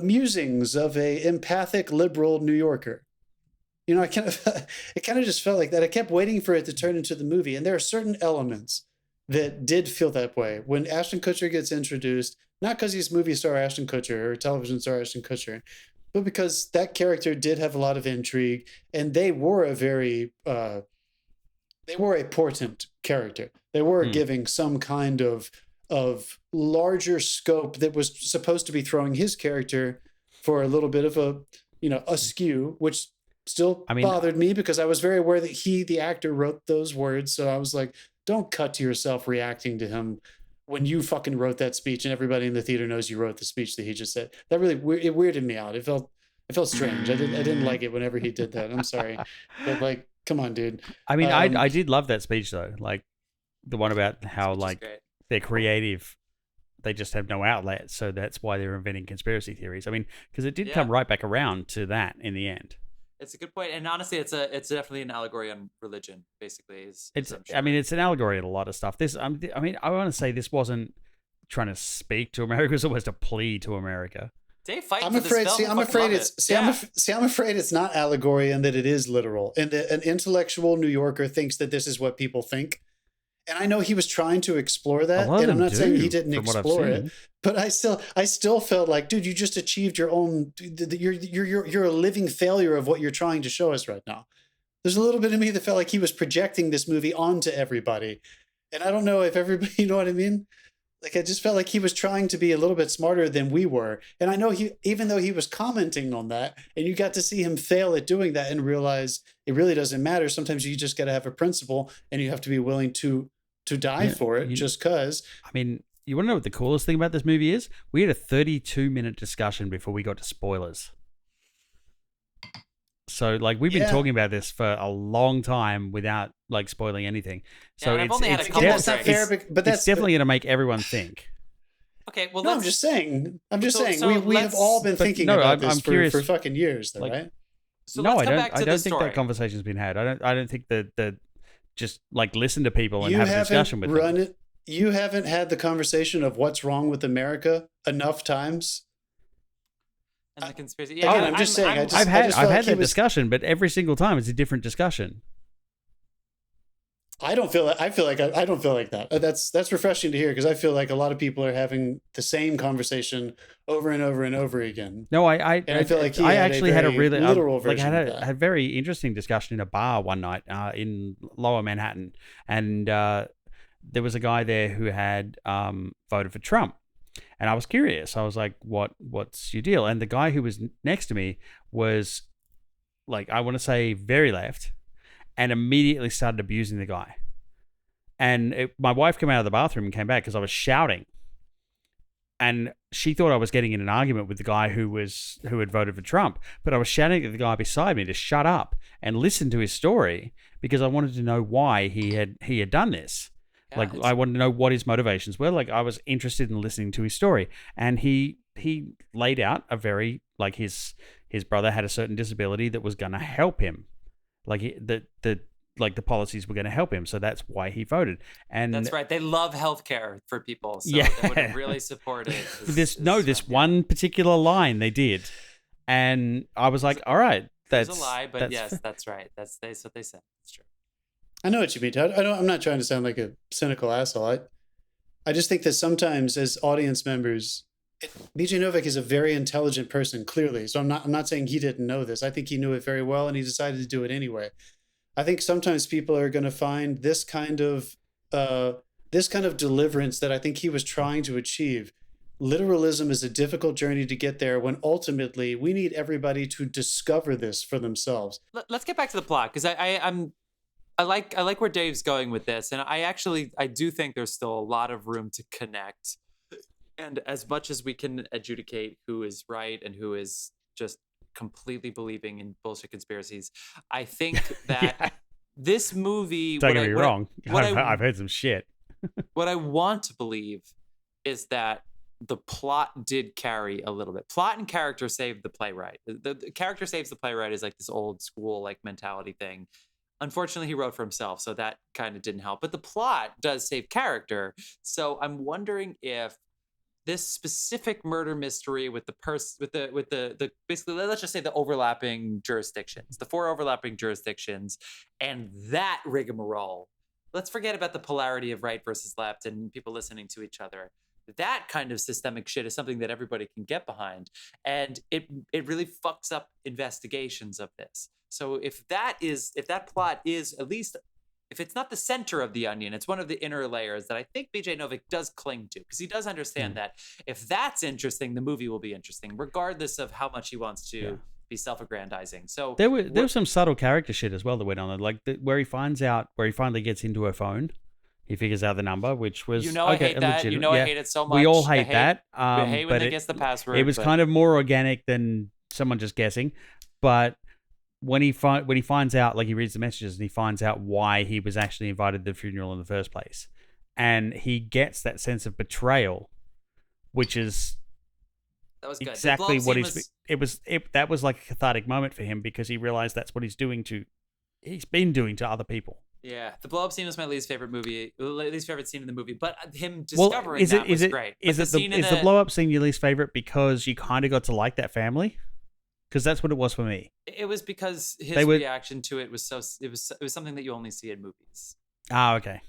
musings of a empathic liberal New Yorker. You know, it kind of just felt like that. I kept waiting for it to turn into the movie. And there are certain elements that did feel that way. When Ashton Kutcher gets introduced, not because he's movie star Ashton Kutcher or television star Ashton Kutcher, but because that character did have a lot of intrigue, and they were a very, they were a portent character. They were giving some kind of larger scope that was supposed to be throwing his character for a little bit of a, you know, askew, which still bothered me because I was very aware that he, the actor, wrote those words. So I was like, don't cut to yourself reacting to him when you fucking wrote that speech and everybody in the theater knows you wrote the speech that he just said. That really, it weirded me out. It felt strange. I didn't like it whenever he did that. I'm sorry. But like, come on, dude. I mean, I did love that speech though. Like the one about how like they're creative. They just have no outlet. So that's why they're inventing conspiracy theories. I mean, because it did come right back around to that in the end. It's a good point, and honestly, it's definitely an allegory on religion. Basically, I mean, it's an allegory on a lot of stuff. This, I mean, I want to say this wasn't trying to speak to America; it was almost a plea to America. They fight. I'm afraid. I'm afraid it's not allegory, and that it is literal. And that an intellectual New Yorker thinks that this is what people think. And I know he was trying to explore that, and I'm not saying he didn't explore it, but I still felt like, dude, you just achieved your own. You're a living failure of what you're trying to show us right now. There's a little bit of me that felt like he was projecting this movie onto everybody, and I don't know if everybody, you know what I mean? Like I just felt like he was trying to be a little bit smarter than we were, and I know even though he was commenting on that, and you got to see him fail at doing that and realize it really doesn't matter. Sometimes you just got to have a principle, and you have to be willing to die for it just because. I mean, you want to know what the coolest thing about this movie is? We had a 32-minute discussion before we got to spoilers. So, like, we've been talking about this for a long time without, like, spoiling anything. So I've only had a couple. That's not fair, but that's definitely going to make everyone think. Okay, well, no, I'm just saying. We have all been thinking about this for fucking years, though, right? So no, let's I come back to don't the think story. that conversation's been had. I don't think that just like listen to people and have a discussion with them. You haven't had the conversation of what's wrong with America enough times. And the conspiracy. Yeah, again, I'm just saying. I've had that discussion, but every single time it's a different discussion. I don't feel like I don't feel like that. That's refreshing to hear because I feel like a lot of people are having the same conversation over and over and over again. No, I feel like I actually had a really literal version. I had a very interesting discussion in a bar one night in Lower Manhattan, and there was a guy there who had voted for Trump, and I was curious. I was like, "What's your deal?" And the guy who was next to me was like, I want to say very left. And immediately started abusing the guy. And my wife came out of the bathroom and came back because I was shouting. And she thought I was getting in an argument with the guy who had voted for Trump. But I was shouting at the guy beside me to shut up and listen to his story because I wanted to know why he had done this. Yeah, like I wanted to know what his motivations were. Like I was interested in listening to his story. And he laid out a very, like his brother had a certain disability that was going to help him. Like the policies were going to help him, so that's why he voted. And that's right. They love healthcare for people, so they would have really supported. This one particular line they did, and I was like, all right, that's a lie, but yes, that's right. That's what they said. That's true. I know what you mean, Todd. I'm not trying to sound like a cynical asshole. I just think that sometimes as audience members. BJ Novak is a very intelligent person, clearly. So I'm not saying he didn't know this. I think he knew it very well, and he decided to do it anyway. I think sometimes people are going to find this kind of deliverance that I think he was trying to achieve. Literalism is a difficult journey to get there when ultimately we need everybody to discover this for themselves. Let's get back to the plot because I like where Dave's going with this, and I do think there's still a lot of room to connect. And as much as we can adjudicate who is right and who is just completely believing in bullshit conspiracies, I think that this movie... Don't get me wrong. I've heard some shit. What I want to believe is that the plot did carry a little bit. Plot and character saved the playwright. The character saves the playwright is like this old school like mentality thing. Unfortunately, he wrote for himself, so that kind of didn't help. But the plot does save character. So I'm wondering if this specific murder mystery with the basically, let's just say the overlapping jurisdictions, the 4 overlapping jurisdictions, and that rigmarole. Let's forget about the polarity of right versus left and people listening to each other. That kind of systemic shit is something that everybody can get behind. And it really fucks up investigations of this. So if that plot is at least, if it's not the center of the onion, it's one of the inner layers that I think BJ Novak does cling to, because he does understand that if that's interesting, the movie will be interesting, regardless of how much he wants to be self-aggrandizing. So there was some subtle character shit as well that went on, like where he finally gets into her phone. He figures out the number, which was I hate that. I hate it so much. We all hate that. I hate when they guess the password. It was kind of more organic than someone just guessing. But when he finds out, like he reads the messages and he finds out why he was actually invited to the funeral in the first place, and he gets that sense of betrayal, which is exactly what that was like a cathartic moment for him, because he realized that's what he's been doing to other people. Yeah, the blow up scene was my least favorite scene in the movie, but him discovering that was great. Is the blow up scene your least favorite because you kind of got to like that family? Because that's what it was for me. It was because his reaction to it was it was something that you only see in movies. Ah, okay.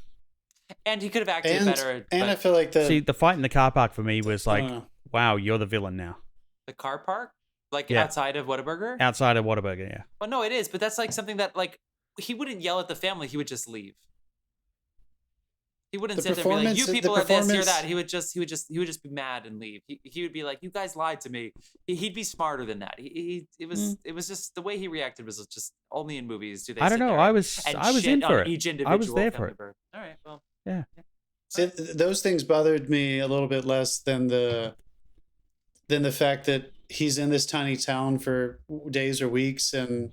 And he could have acted better. And I feel like the fight in the car park for me was like, wow, you're the villain now. The car park, outside of Whataburger. Outside of Whataburger, yeah. Well, no, it is, but that's like something that like. He wouldn't yell at the family. He would just leave. He wouldn't sit there and be like, "You people are this, you're that." He would just be mad and leave. He would be like, "You guys lied to me." He'd be smarter than that. It was just the way he reacted was just only in movies do they. I don't know. I was in for it. Each individual I was there for it. All right. Well. Yeah. See, those things bothered me a little bit less than the fact that he's in this tiny town for days or weeks, and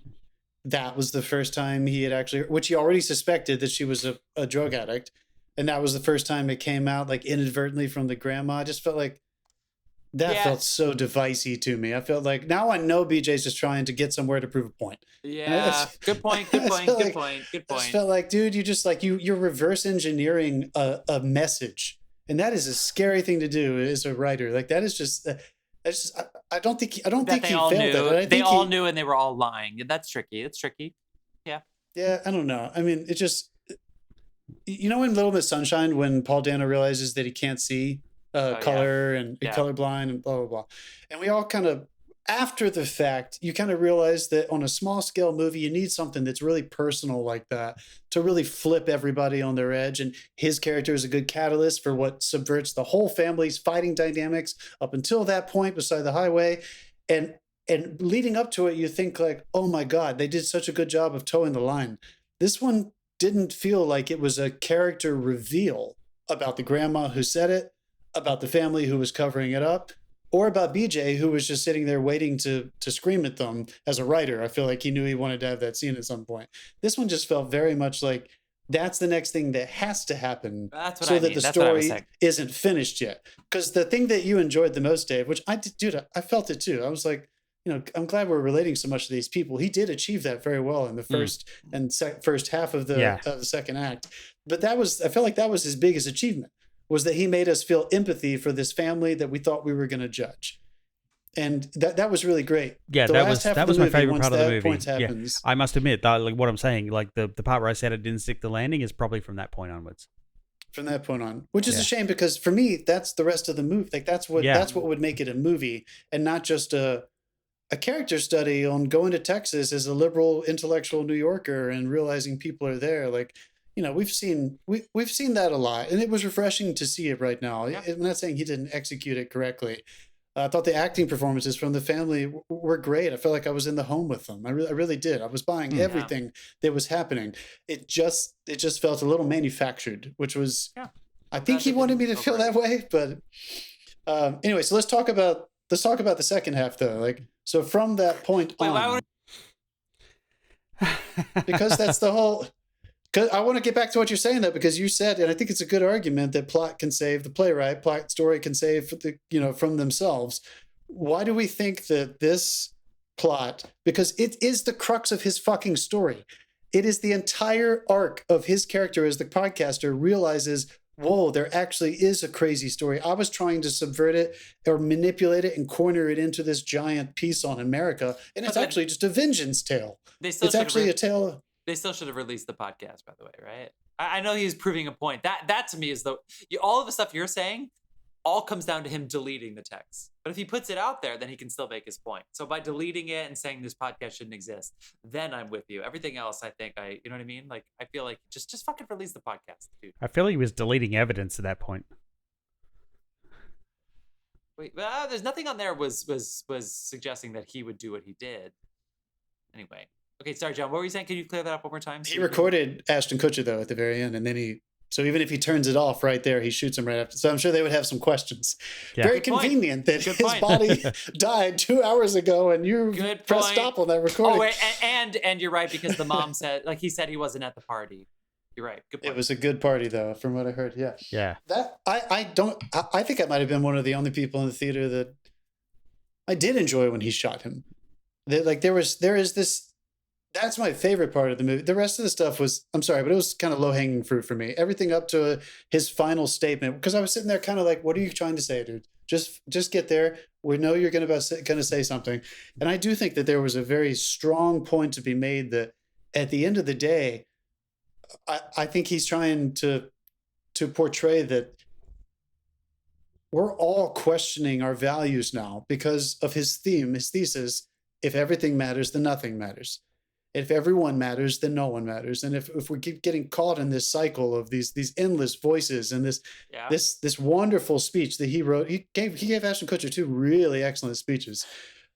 that was the first time he had actually, which he already suspected that she was a drug addict. And that was the first time it came out, like inadvertently from the grandma. I just felt like that felt so divisive to me. I felt like now I know BJ's just trying to get somewhere to prove a point. Yeah. Good point. I just felt like, dude, you just like, you're reverse engineering a message. And that is a scary thing to do as a writer. Like that is just, I don't think he failed it. They all knew and they were all lying. That's tricky. It's tricky. Yeah. Yeah, I don't know. I mean, it just, in Little Miss Sunshine, when Paul Dano realizes that he can't see color and colorblind and blah, blah, blah. And we all kind of, after the fact, you kind of realize that on a small scale movie, you need something that's really personal like that to really flip everybody on their edge. And his character is a good catalyst for what subverts the whole family's fighting dynamics up until that point beside the highway. And leading up to it, you think like, oh my God, they did such a good job of towing the line. This one didn't feel like it was a character reveal about the grandma who said it, about the family who was covering it up, or about BJ, who was just sitting there waiting to scream at them as a writer. I feel like he knew he wanted to have that scene at some point. This one just felt very much like that's the next thing that has to happen that the story isn't finished yet. Because the thing that you enjoyed the most, Dave, which I did, dude, I felt it too. I was like, I'm glad we're relating so much to these people. He did achieve that very well in the first first half of the second act. But I felt like that was his biggest achievement, was that he made us feel empathy for this family that we thought we were going to judge. And that was really great. Yeah, that was my favorite part of the movie. Yeah. I must admit that, like what I'm saying, like the part where I said it didn't stick the landing is probably from that point onwards. From that point on, which is a shame, because for me, that's the rest of the movie. Like that's what would make it a movie and not just a character study on going to Texas as a liberal intellectual New Yorker and realizing people are there. Like, we've seen that a lot, and it was refreshing to see it right now. Yeah. I'm not saying he didn't execute it correctly. I thought the acting performances from the family were great. I felt like I was in the home with them. I really did. I was buying everything that was happening. It just felt a little manufactured, which was, I think he wanted me to feel that way. But anyway, so let's talk about the second half though. like. So from that point on, because that's the whole, Because I want to get back to what you're saying, though, because you said, and I think it's a good argument, that plot can save the playwright, plot story can save from themselves. Why do we think that this plot, because it is the crux of his fucking story. It is the entire arc of his character as the podcaster realizes, whoa, there actually is a crazy story. I was trying to subvert it or manipulate it and corner it into this giant piece on America. And it's actually just a vengeance tale. It's actually a tale. They still should have released the podcast, by the way, right? I know he's proving a point. That to me is all of the stuff you're saying all comes down to him deleting the text. But if he puts it out there, then he can still make his point. So by deleting it and saying this podcast shouldn't exist, then I'm with you. Everything else, I think you know what I mean? Like, I feel like just fucking release the podcast, dude. I feel like he was deleting evidence at that point. Wait, there's nothing on there was suggesting that he would do what he did. Anyway. Okay, sorry, John. What were you saying? Can you clear that up one more time? He recorded Ashton Kutcher, though, at the very end, and then so even if he turns it off right there, he shoots him right after. So I'm sure they would have some questions. Yeah. Very convenient that his body died 2 hours ago, and you pressed stop on that recording. Oh, wait, and you're right, because the mom said, he said he wasn't at the party. You're right. Good point. It was a good party, though, from what I heard. Yeah. Yeah. That I think I might have been one of the only people in the theater that I did enjoy when he shot him. There is this. That's my favorite part of the movie. The rest of the stuff was, I'm sorry, but it was kind of low-hanging fruit for me. Everything up to his final statement, because I was sitting there kind of like, what are you trying to say, dude? Just get there. We know you're going to say something. And I do think that there was a very strong point to be made that at the end of the day, I think he's trying to portray that we're all questioning our values now because of his thesis. If everything matters, then nothing matters. If everyone matters, then no one matters. And if we keep getting caught in this cycle of these endless voices and this wonderful speech that he wrote, he gave Ashton Kutcher 2 really excellent speeches.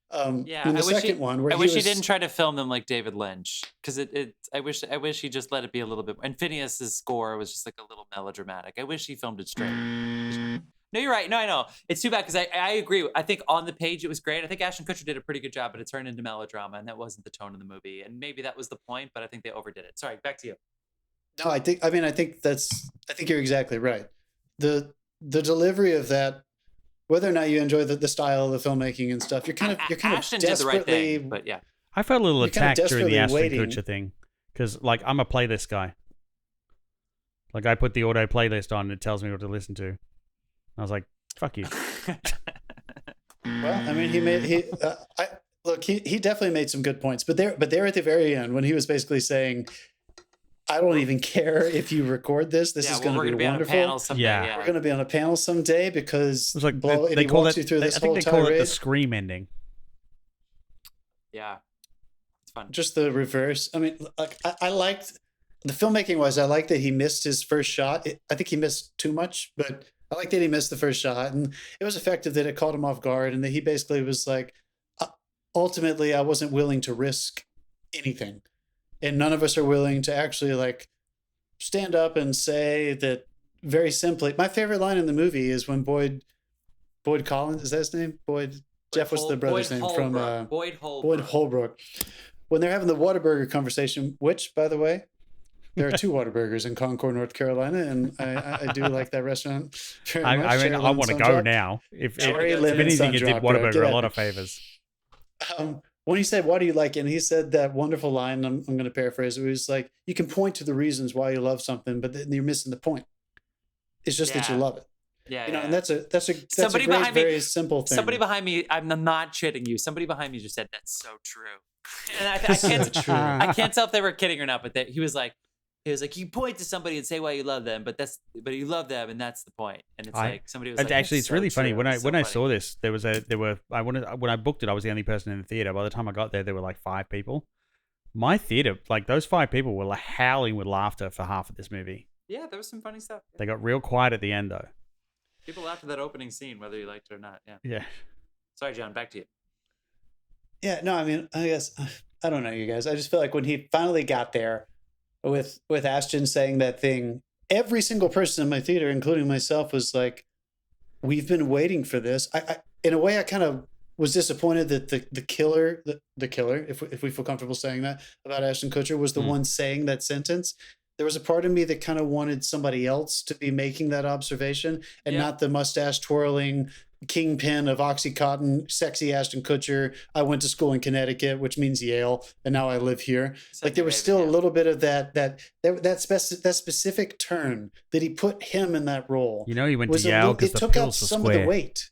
And the second one, where I wish he didn't try to film them like David Lynch, because I wish he just let it be a little bit. And Phineas's score was just like a little melodramatic. I wish he filmed it straight. No, you're right. No, I know. It's too bad, because I agree. I think on the page it was great. I think Ashton Kutcher did a pretty good job, but it turned into melodrama, and that wasn't the tone of the movie. And maybe that was the point, but I think they overdid it. Sorry, back to you. No, I think you're exactly right. The delivery of that, whether or not you enjoy the style of the filmmaking and stuff, you're kind of Ashton did the right thing, but yeah. I felt a little attacked during the Ashton Kutcher thing, because like I'm a playlist guy. Like I put the auto playlist on and it tells me what to listen to. I was like, "Fuck you." Well, I mean, he definitely made some good points, but there at the very end when he was basically saying, "I don't even care if you record this. This is going to be wonderful. Yeah, we're going to be on a panel someday because it was like they call it. I think they call it the Scream ending. Yeah, it's fun. Just the reverse. I mean, like I liked the filmmaking wise. I liked that he missed his first shot. I think he missed too much, but I like that he missed the first shot, and it was effective that it caught him off guard, and that he basically was like, ultimately, I wasn't willing to risk anything, and none of us are willing to actually like stand up and say that. Very simply, my favorite line in the movie is when Boyd Collins, is that his name? Jeff was the brother's name from Boyd Holbrook. When they're having the whataburger conversation, which, by the way, there are 2 Whataburgers in Concord, North Carolina, and I do like that restaurant very much. I mean, I want to go now. If anything, it did Whataburger a lot of favors. When he said, "Why do you like it?" and he said that wonderful line, I'm going to paraphrase it, was like, you can point to the reasons why you love something, but then you're missing the point. It's just that you love it. Yeah, and that's a great, very simple thing. Somebody behind me, I'm not shitting you. Somebody behind me just said, "That's so true." And I can't tell if they were kidding or not, but he was like, you point to somebody and say why you love them, but you love them, and that's the point. And it's like somebody was like, actually, it's so really funny. When I saw this, when I booked it, I was the only person in the theater. By the time I got there were like 5 people. My theater, like those 5 people, were like howling with laughter for half of this movie. Yeah, there was some funny stuff. They got real quiet at the end, though. People laughed at that opening scene, whether you liked it or not. Yeah. Yeah. Sorry, John. Back to you. Yeah. No, I mean, I guess I don't know, you guys. I just feel like when he finally got there, with Ashton saying that thing, every single person in my theater, including myself, was like, "We've been waiting for this." I in a way, I kind of was disappointed that the killer, if we feel comfortable saying that about Ashton Kutcher, was the one saying that sentence. there was a part of me that kind of wanted somebody else to be making that observation and not the mustache twirling kingpin of Oxycontin, sexy Ashton Kutcher. I went to school in Connecticut, which means Yale, and now I live here. Like there was still a little bit of that specific turn that he put him in that role. You know, he went to Yale because the took out pills were some square. of the weight.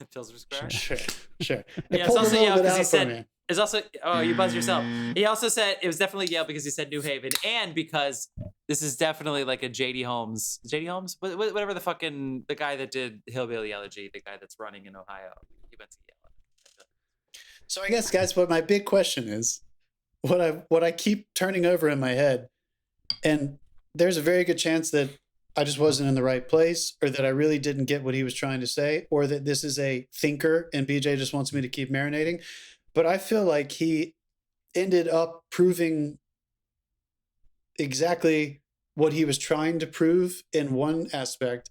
The pills were square. Sure. Yeah, it's also Yale because he said. It's also you buzzed yourself. He also said it was definitely Yale because he said New Haven, and because this is definitely like a JD Holmes, whatever the guy that did Hillbilly Elegy, the guy that's running in Ohio. He went to Yale. So I guess, guys, what my big question is, what I keep turning over in my head, and there's a very good chance that I just wasn't in the right place, or that I really didn't get what he was trying to say, or that this is a thinker and BJ just wants me to keep marinating. But I feel like he ended up proving exactly what he was trying to prove in one aspect.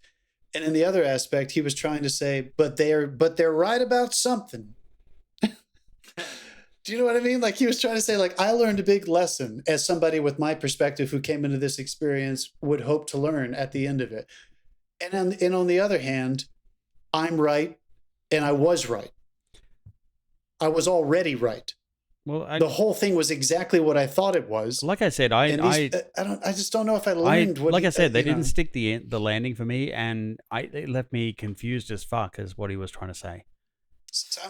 And in the other aspect, he was trying to say, but they're right about something. Do you know what I mean? Like he was trying to say, like, I learned a big lesson as somebody with my perspective who came into this experience would hope to learn at the end of it. And on the other hand, I'm right. And I was right. I was already right. Well, the whole thing was exactly what I thought it was. Like I said, I just don't know if I learned what. Like I said, they didn't stick the landing for me, and it left me confused as fuck as what he was trying to say.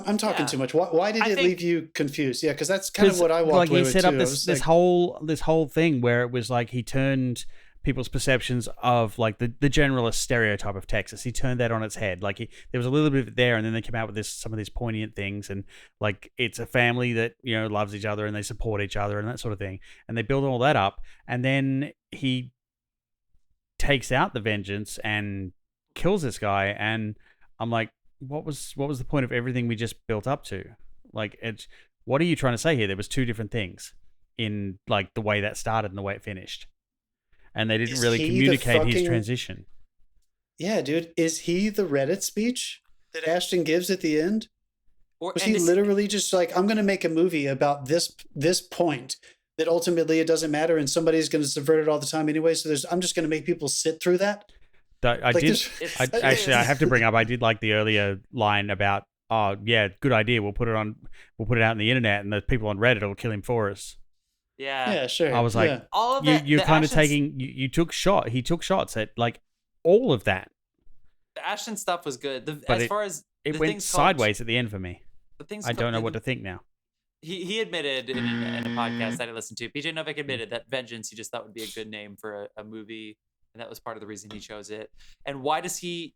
I'm talking too much. Why did it leave you confused? Yeah, because that's kind of what I walked away with too. Like he set up this whole thing where it was like he turned people's perceptions of like the generalist stereotype of Texas. He turned that on its head. Like there was a little bit of it there, and then they came out with some of these poignant things, and like it's a family that loves each other and they support each other and that sort of thing. And they build all that up, and then he takes out the vengeance and kills this guy. And I'm like, what was the point of everything we just built up to? Like, what are you trying to say here? There was two different things in like the way that started and the way it finished. And they didn't really communicate his transition. Yeah, dude. Is he the Reddit speech that Ashton gives at the end? Was he literally just like, I'm going to make a movie about this point that ultimately it doesn't matter and somebody's going to subvert it all the time anyway, so I'm just going to make people sit through that? I have to bring up, I did like the earlier line about, oh, yeah, good idea. We'll put it out on the internet and the people on Reddit will kill him for us. Yeah, sure. I was like, all of that, you're kind of taking. He took shots at like all of that. The Ashton stuff was good. It went sideways at the end for me. I don't know what to think now. He admitted in a podcast that I listened to, PJ Novak admitted that Vengeance he just thought would be a good name for a movie, and that was part of the reason he chose it. And why does he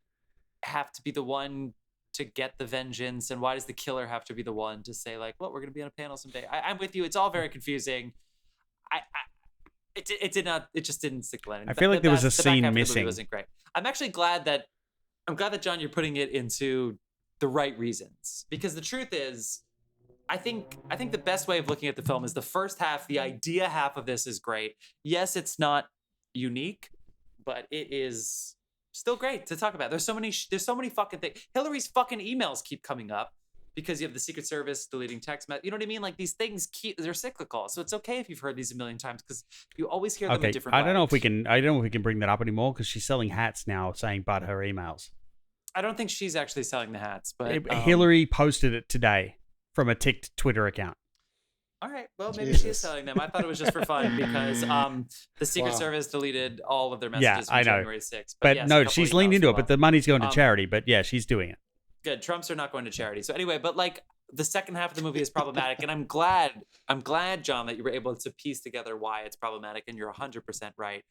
have to be the one to get the vengeance, and why does the killer have to be the one to say like, well, we're going to be on a panel someday? I'm with you. It's all very confusing. It just didn't stick landing. I feel like there was a scene missing. It wasn't great. I'm glad that John, you're putting it into the right reasons, because the truth is, I think the best way of looking at the film is the first half. The idea half of this is great. Yes, it's not unique, but it is still great to talk about. There's so many fucking things. Hillary's fucking emails keep coming up because you have the Secret Service deleting text messages. You know what I mean? Like these things they're cyclical. So it's okay if you've heard these a million times because you always hear them in different ways. I don't know if we can bring that up anymore because she's selling hats now saying but her emails. I don't think she's actually selling the hats, but Hillary posted it today from a ticked Twitter account. All right. Well, maybe she is selling them. I thought it was just for fun because the Secret Service deleted all of their messages from January 6th. But yes, no, she's leaned into it, but the money's going to charity. But yeah, she's doing it. Good. Trumps are not going to charity. So anyway, but like the second half of the movie is problematic, and I'm glad, John, that you were able to piece together why it's problematic, and you're 100% right.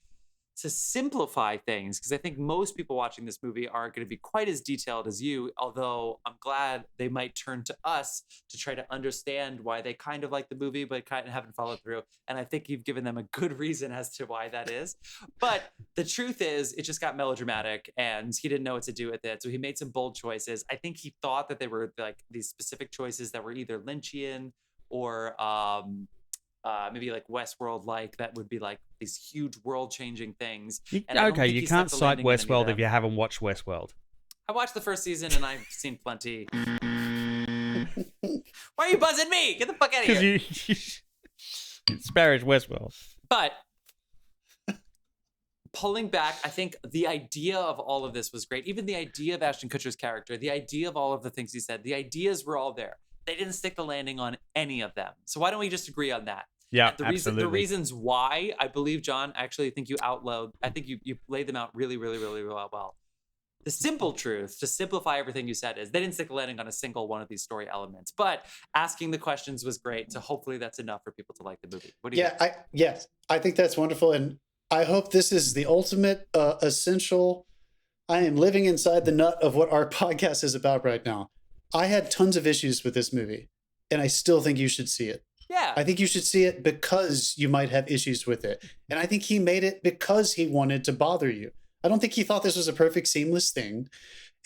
To simplify things, because I think most people watching this movie aren't going to be quite as detailed as you, although I'm glad they might turn to us to try to understand why they kind of like the movie but kind of haven't followed through, and I think you've given them a good reason as to why that is. But the truth is, it just got melodramatic, and he didn't know what to do with it, so he made some bold choices. I think he thought that they were like these specific choices that were either Lynchian or maybe like Westworld, like that would be like these huge world-changing things. You can't cite Westworld if you haven't watched Westworld. I watched the first season and I've seen plenty. Why are you buzzing me? Get the fuck out of here. Because you disparage Westworld. But pulling back, I think the idea of all of this was great. Even the idea of Ashton Kutcher's character, the idea of all of the things he said, the ideas were all there. They didn't stick the landing on any of them. So why don't we just agree on that? Yeah, the reasons why, I believe, John, actually, I think you laid them out really, really, really, really well. The simple truth, to simplify everything you said, is they didn't stick the landing on a single one of these story elements. But asking the questions was great. So hopefully that's enough for people to like the movie. What do you think? I think that's wonderful. And I hope this is the ultimate essential. I am living inside the nut of what our podcast is about right now. I had tons of issues with this movie, and I still think you should see it. Yeah. I think you should see it because you might have issues with it. And I think he made it because he wanted to bother you. I don't think he thought this was a perfect, seamless thing.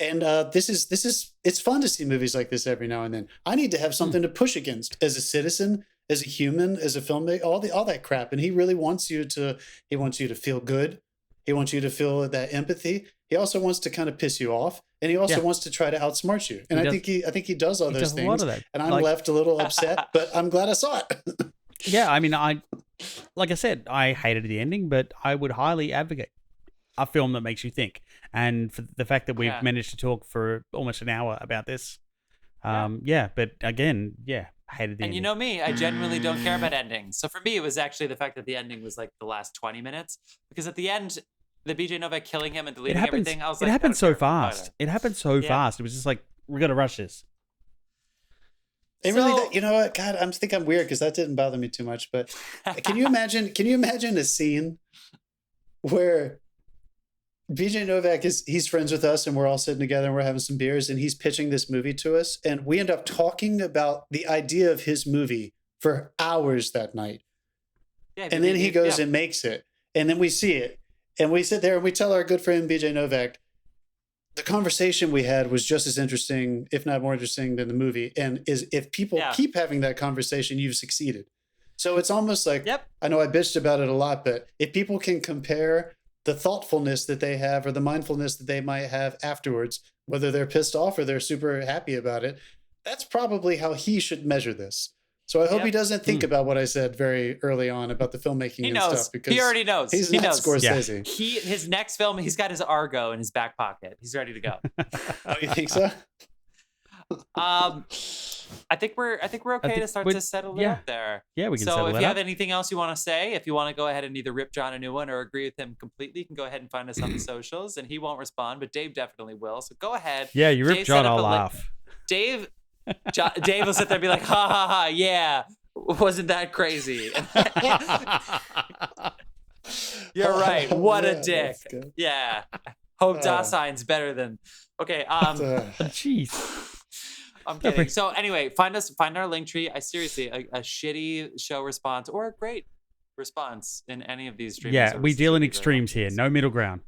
And it's fun to see movies like this every now and then. I need to have something to push against as a citizen, as a human, as a filmmaker, all that crap. And he really wants you to feel good. He wants you to feel that empathy. He also wants to kind of piss you off. And he also wants to try to outsmart you. And I think he does all those things. And I'm left a little upset, but I'm glad I saw it. Yeah, I mean, like I said, I hated the ending, but I would highly advocate a film that makes you think. And for the fact that we've managed to talk for almost an hour about this. But again, hated the ending. And you know me, I genuinely don't care about endings. So for me, it was actually the fact that the ending was like the last 20 minutes. Because at the end, the BJ Novak killing him and deleting everything, I was like, it happened so fast. It happened so fast. It was just like, we got to rush this. It really, you know what? God, I think I'm weird because that didn't bother me too much. But can you imagine a scene where BJ Novak he's friends with us and we're all sitting together and we're having some beers and he's pitching this movie to us and we end up talking about the idea of his movie for hours that night. Yeah, and then he goes and makes it. And then we see it. And we sit there and we tell our good friend BJ Novak, the conversation we had was just as interesting, if not more interesting than the movie. And if people keep having that conversation, you've succeeded. So it's almost like, I know I bitched about it a lot, but if people can compare the thoughtfulness that they have or the mindfulness that they might have afterwards, whether they're pissed off or they're super happy about it, that's probably how he should measure this. So I hope he doesn't think about what I said very early on about the filmmaking and stuff. Because he already knows. He's not Scorsese. Yeah. His next film, he's got his Argo in his back pocket. He's ready to go. Oh, you think so? I think we're okay to start to settle it up there. Yeah, we can. So if you have anything else you want to say, if you want to go ahead and either rip John a new one or agree with him completely, you can go ahead and find us on the socials. And he won't respond, but Dave definitely will. So go ahead. Yeah, you rip John, I'll laugh. Dave will sit there and be like, ha ha ha, yeah, wasn't that crazy? You're right. What a dick. Yeah. Hope Dassein's better than. Okay. Jeez. I'm kidding. So anyway, find our link tree. I seriously, a shitty show response or a great response in any of these streaming services. We deal in extremes here. No middle ground.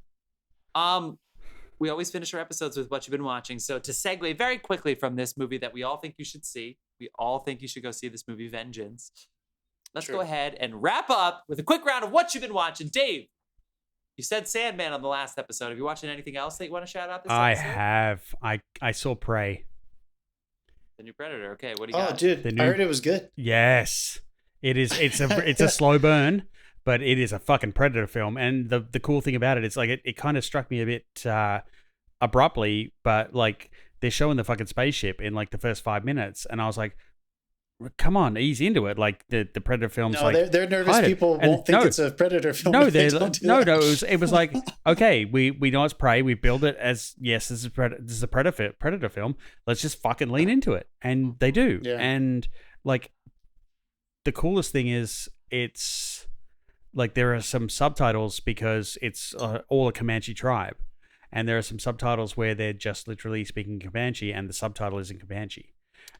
We always finish our episodes with what you've been watching. So to segue very quickly from this movie that we all think you should see, we all think you should go see this movie, Vengeance. Let's go ahead and wrap up with a quick round of what you've been watching. Dave, you said Sandman on the last episode. Have you watching anything else that you want to shout out this episode? I have. I saw Prey. The new Predator. Okay, what do you got? Oh, dude, I heard it was good. Yes. It is. It's a slow burn, but it is a fucking Predator film. And the cool thing about it is like it kind of struck me a bit abruptly, but like they're showing the fucking spaceship in like the first 5 minutes, and I was like, come on, ease into it. Like the Predator films. No, they're nervous. People won't think it's a Predator film. No, it was like, okay, we know it's Prey. We build it as this is a Predator film. Let's just fucking lean into it, and they do. Yeah. And like the coolest thing is it's like there are some subtitles because it's all a Comanche tribe, and there are some subtitles where they're just literally speaking Comanche, and the subtitle is in Comanche.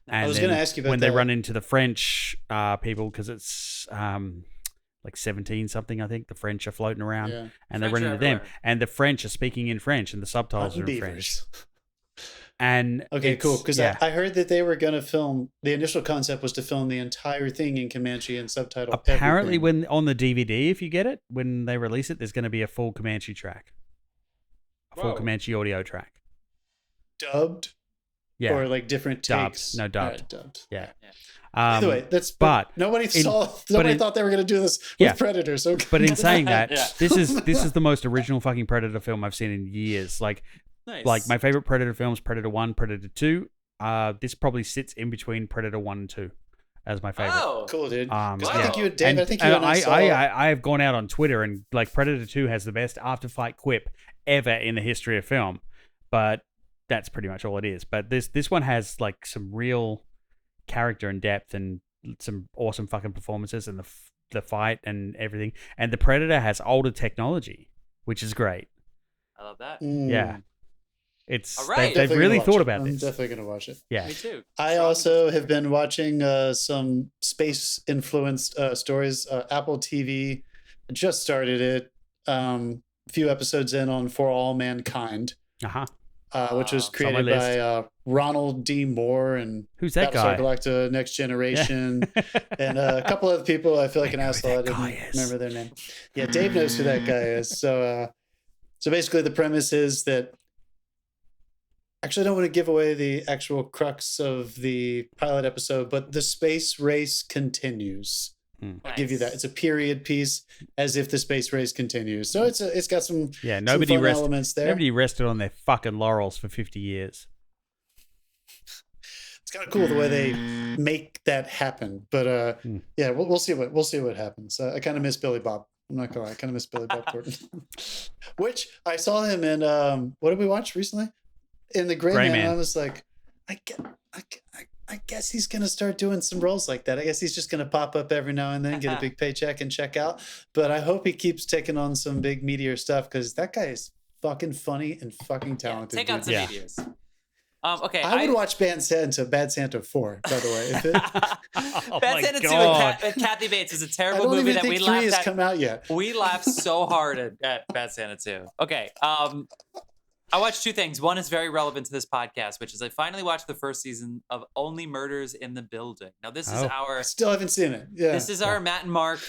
And I was going to ask you about when they run into the French people, because it's like 17 something, I think the French are floating around, and French they run into them, and the French are speaking in French, and the subtitles are in French. And okay, cool, because I heard that they were going to film. The initial concept was to film the entire thing in Comanche and subtitle. Apparently, everything. when on the DVD, if you get it, when they release it, there's going to be a full Comanche track, full Comanche audio track, dubbed. Yeah. Or like different takes. Dubbed. No, dubbed. Dubbed. Yeah. Either way, nobody thought they were going to do this with Predator. So, but in saying that, this is the most original fucking Predator film I've seen in years. Like my favorite Predator films, Predator 1, Predator 2. This probably sits in between Predator 1 and 2 as my favorite. Oh, cool, dude. I think you and Dave. I have gone out on Twitter and like Predator 2 has the best after fight quip ever in the history of film, but that's pretty much all it is. But this one has like some real character and depth and some awesome fucking performances and the fight and everything. And the Predator has older technology, which is great. I love that. Yeah. It's all right. They've really thought about this. this. I'm definitely going to watch it. Yeah. Me too. I also have been watching some space influenced stories. Apple TV just started it. A few episodes in on For All Mankind. Which was created by Ronald D. Moore and who's that guy? Galactica, Next Generation, and a couple other people. I feel like an asshole. I didn't remember their name. Yeah, Dave knows who that guy is. So basically, the premise is that. Actually, I don't want to give away the actual crux of the pilot episode, but the space race continues. I'll give you that. It's a period piece, as if the space race continues. So it's got some nobody some fun elements there. Nobody rested on their fucking laurels for 50 years. It's kind of cool the way they make that happen. But we'll see what happens. I kind of miss Billy Bob. I'm not gonna lie, I kind of miss Billy Bob Thornton. Which I saw him in. What did we watch recently? In The Gray Man. And I was like, I guess he's going to start doing some roles like that. I guess he's just going to pop up every now and then, get a big paycheck and check out. But I hope he keeps taking on some big meteor stuff because that guy is fucking funny and fucking talented. Take out some meteors. Okay, I would watch Bad Santa 4, by the way. Bad Santa 2 with Kathy Bates is a terrible movie that we laughed at. Come out yet. We laughed so hard at Bad Santa 2. Okay, I watched two things. One is very relevant to this podcast, which is I finally watched the first season of Only Murders in the Building. Now, this is our... Still haven't seen it. Yeah. This is our Matt and Mark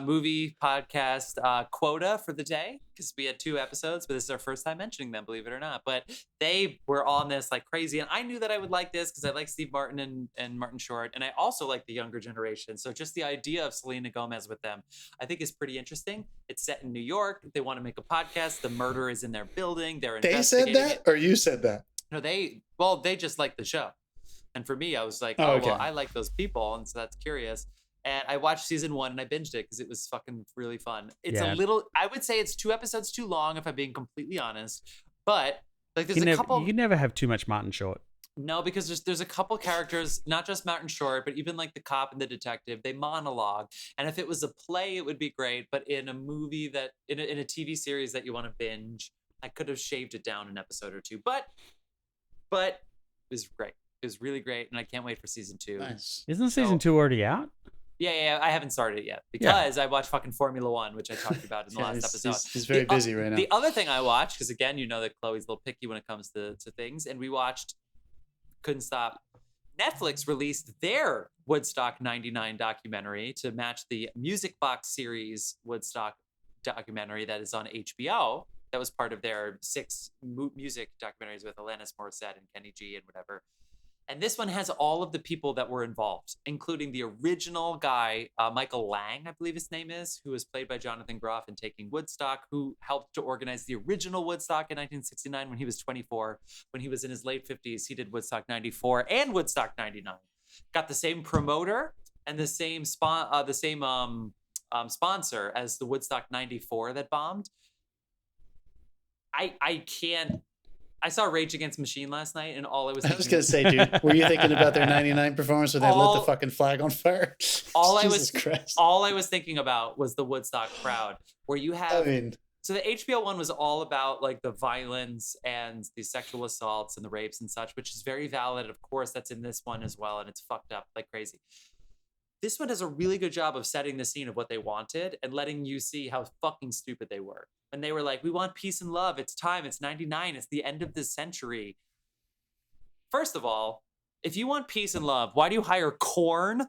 movie podcast quota for the day, because we had 2 episodes, but this is our first time mentioning them, believe it or not. But they were on this like crazy, and I knew that I would like this because I like Steve Martin and Martin Short, and I also like the younger generation. So just the idea of Selena Gomez with them, I think is pretty interesting. It's set in New York. They want to make a podcast. The murder is in their building. They said that, or you said that? No, they just like the show. And for me, I was like, well, I like those people, and so that's curious. And I watched season 1 and I binged it because it was fucking really fun. It's a little, I would say it's 2 episodes too long if I'm being completely honest. But like there's a couple. You can never have too much Martin Short. No, because there's a couple characters, not just Martin Short, but even like the cop and the detective, they monologue. And if it was a play, it would be great. But in a movie in a TV series that you want to binge, I could have shaved it down an episode or 2. But it was great. It was really great, and I can't wait for season 2. Nice. Isn't season 2 already out? Yeah, I haven't started it yet because I watched fucking Formula One, which I talked about in the last episode. He's very busy right now. The other thing I watched, because again, you know that Chloe's a little picky when it comes to things, and we watched, couldn't stop. Netflix released their Woodstock 99 documentary to match the Music Box series Woodstock documentary that is on HBO. That was part of their 6 music documentaries with Alanis Morissette and Kenny G and whatever. And this one has all of the people that were involved, including the original guy, Michael Lang, I believe his name is, who was played by Jonathan Groff in Taking Woodstock, who helped to organize the original Woodstock in 1969 when he was 24. When he was in his late 50s, he did Woodstock 94 and Woodstock 99. Got the same promoter and the same sponsor as the Woodstock 94 that bombed. I can't. I saw Rage Against the Machine last night, and all I was thinking... I was going to say, dude, were you thinking about their 99 performance where they lit the fucking flag on fire? All I was thinking about was the Woodstock crowd, where you have... So the HBO one was all about like the violence and the sexual assaults and the rapes and such, which is very valid. Of course, that's in this one as well, and it's fucked up like crazy. This one does a really good job of setting the scene of what they wanted and letting you see how fucking stupid they were. And they were like, we want peace and love. It's time. It's 99. It's the end of this century. First of all, if you want peace and love, why do you hire Korn,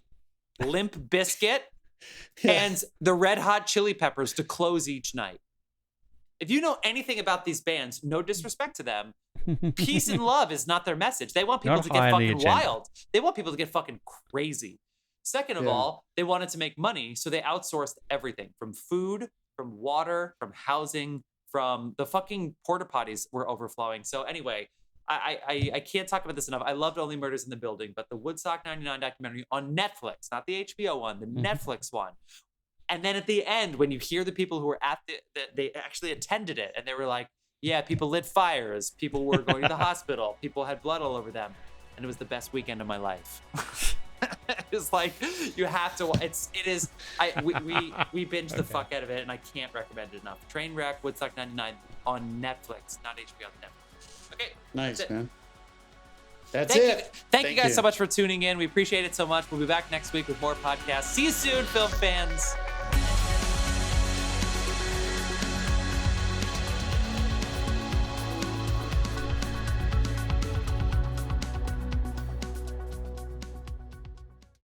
Limp Bizkit, and the Red Hot Chili Peppers to close each night? If you know anything about these bands, no disrespect to them, peace and love is not their message. They want people to get fucking wild. They want people to get fucking crazy. Second of all, they wanted to make money, so they outsourced everything from food, from water, from housing, from the fucking porta potties were overflowing. So anyway, I can't talk about this enough. I loved Only Murders in the Building, but the Woodstock 99 documentary on Netflix, not the HBO one, the Netflix one. And then at the end, when you hear the people who were at they actually attended it, and they were like, yeah, people lit fires, people were going to the hospital, people had blood all over them, and it was the best weekend of my life. It's like, you have to, we binged the fuck out of it, and I can't recommend it enough. Trainwreck, Woodstock 99 on Netflix, not HBO, Netflix. Okay. Nice, man. Thank you. Thank you guys so much for tuning in. We appreciate it so much. We'll be back next week with more podcasts. See you soon, film fans.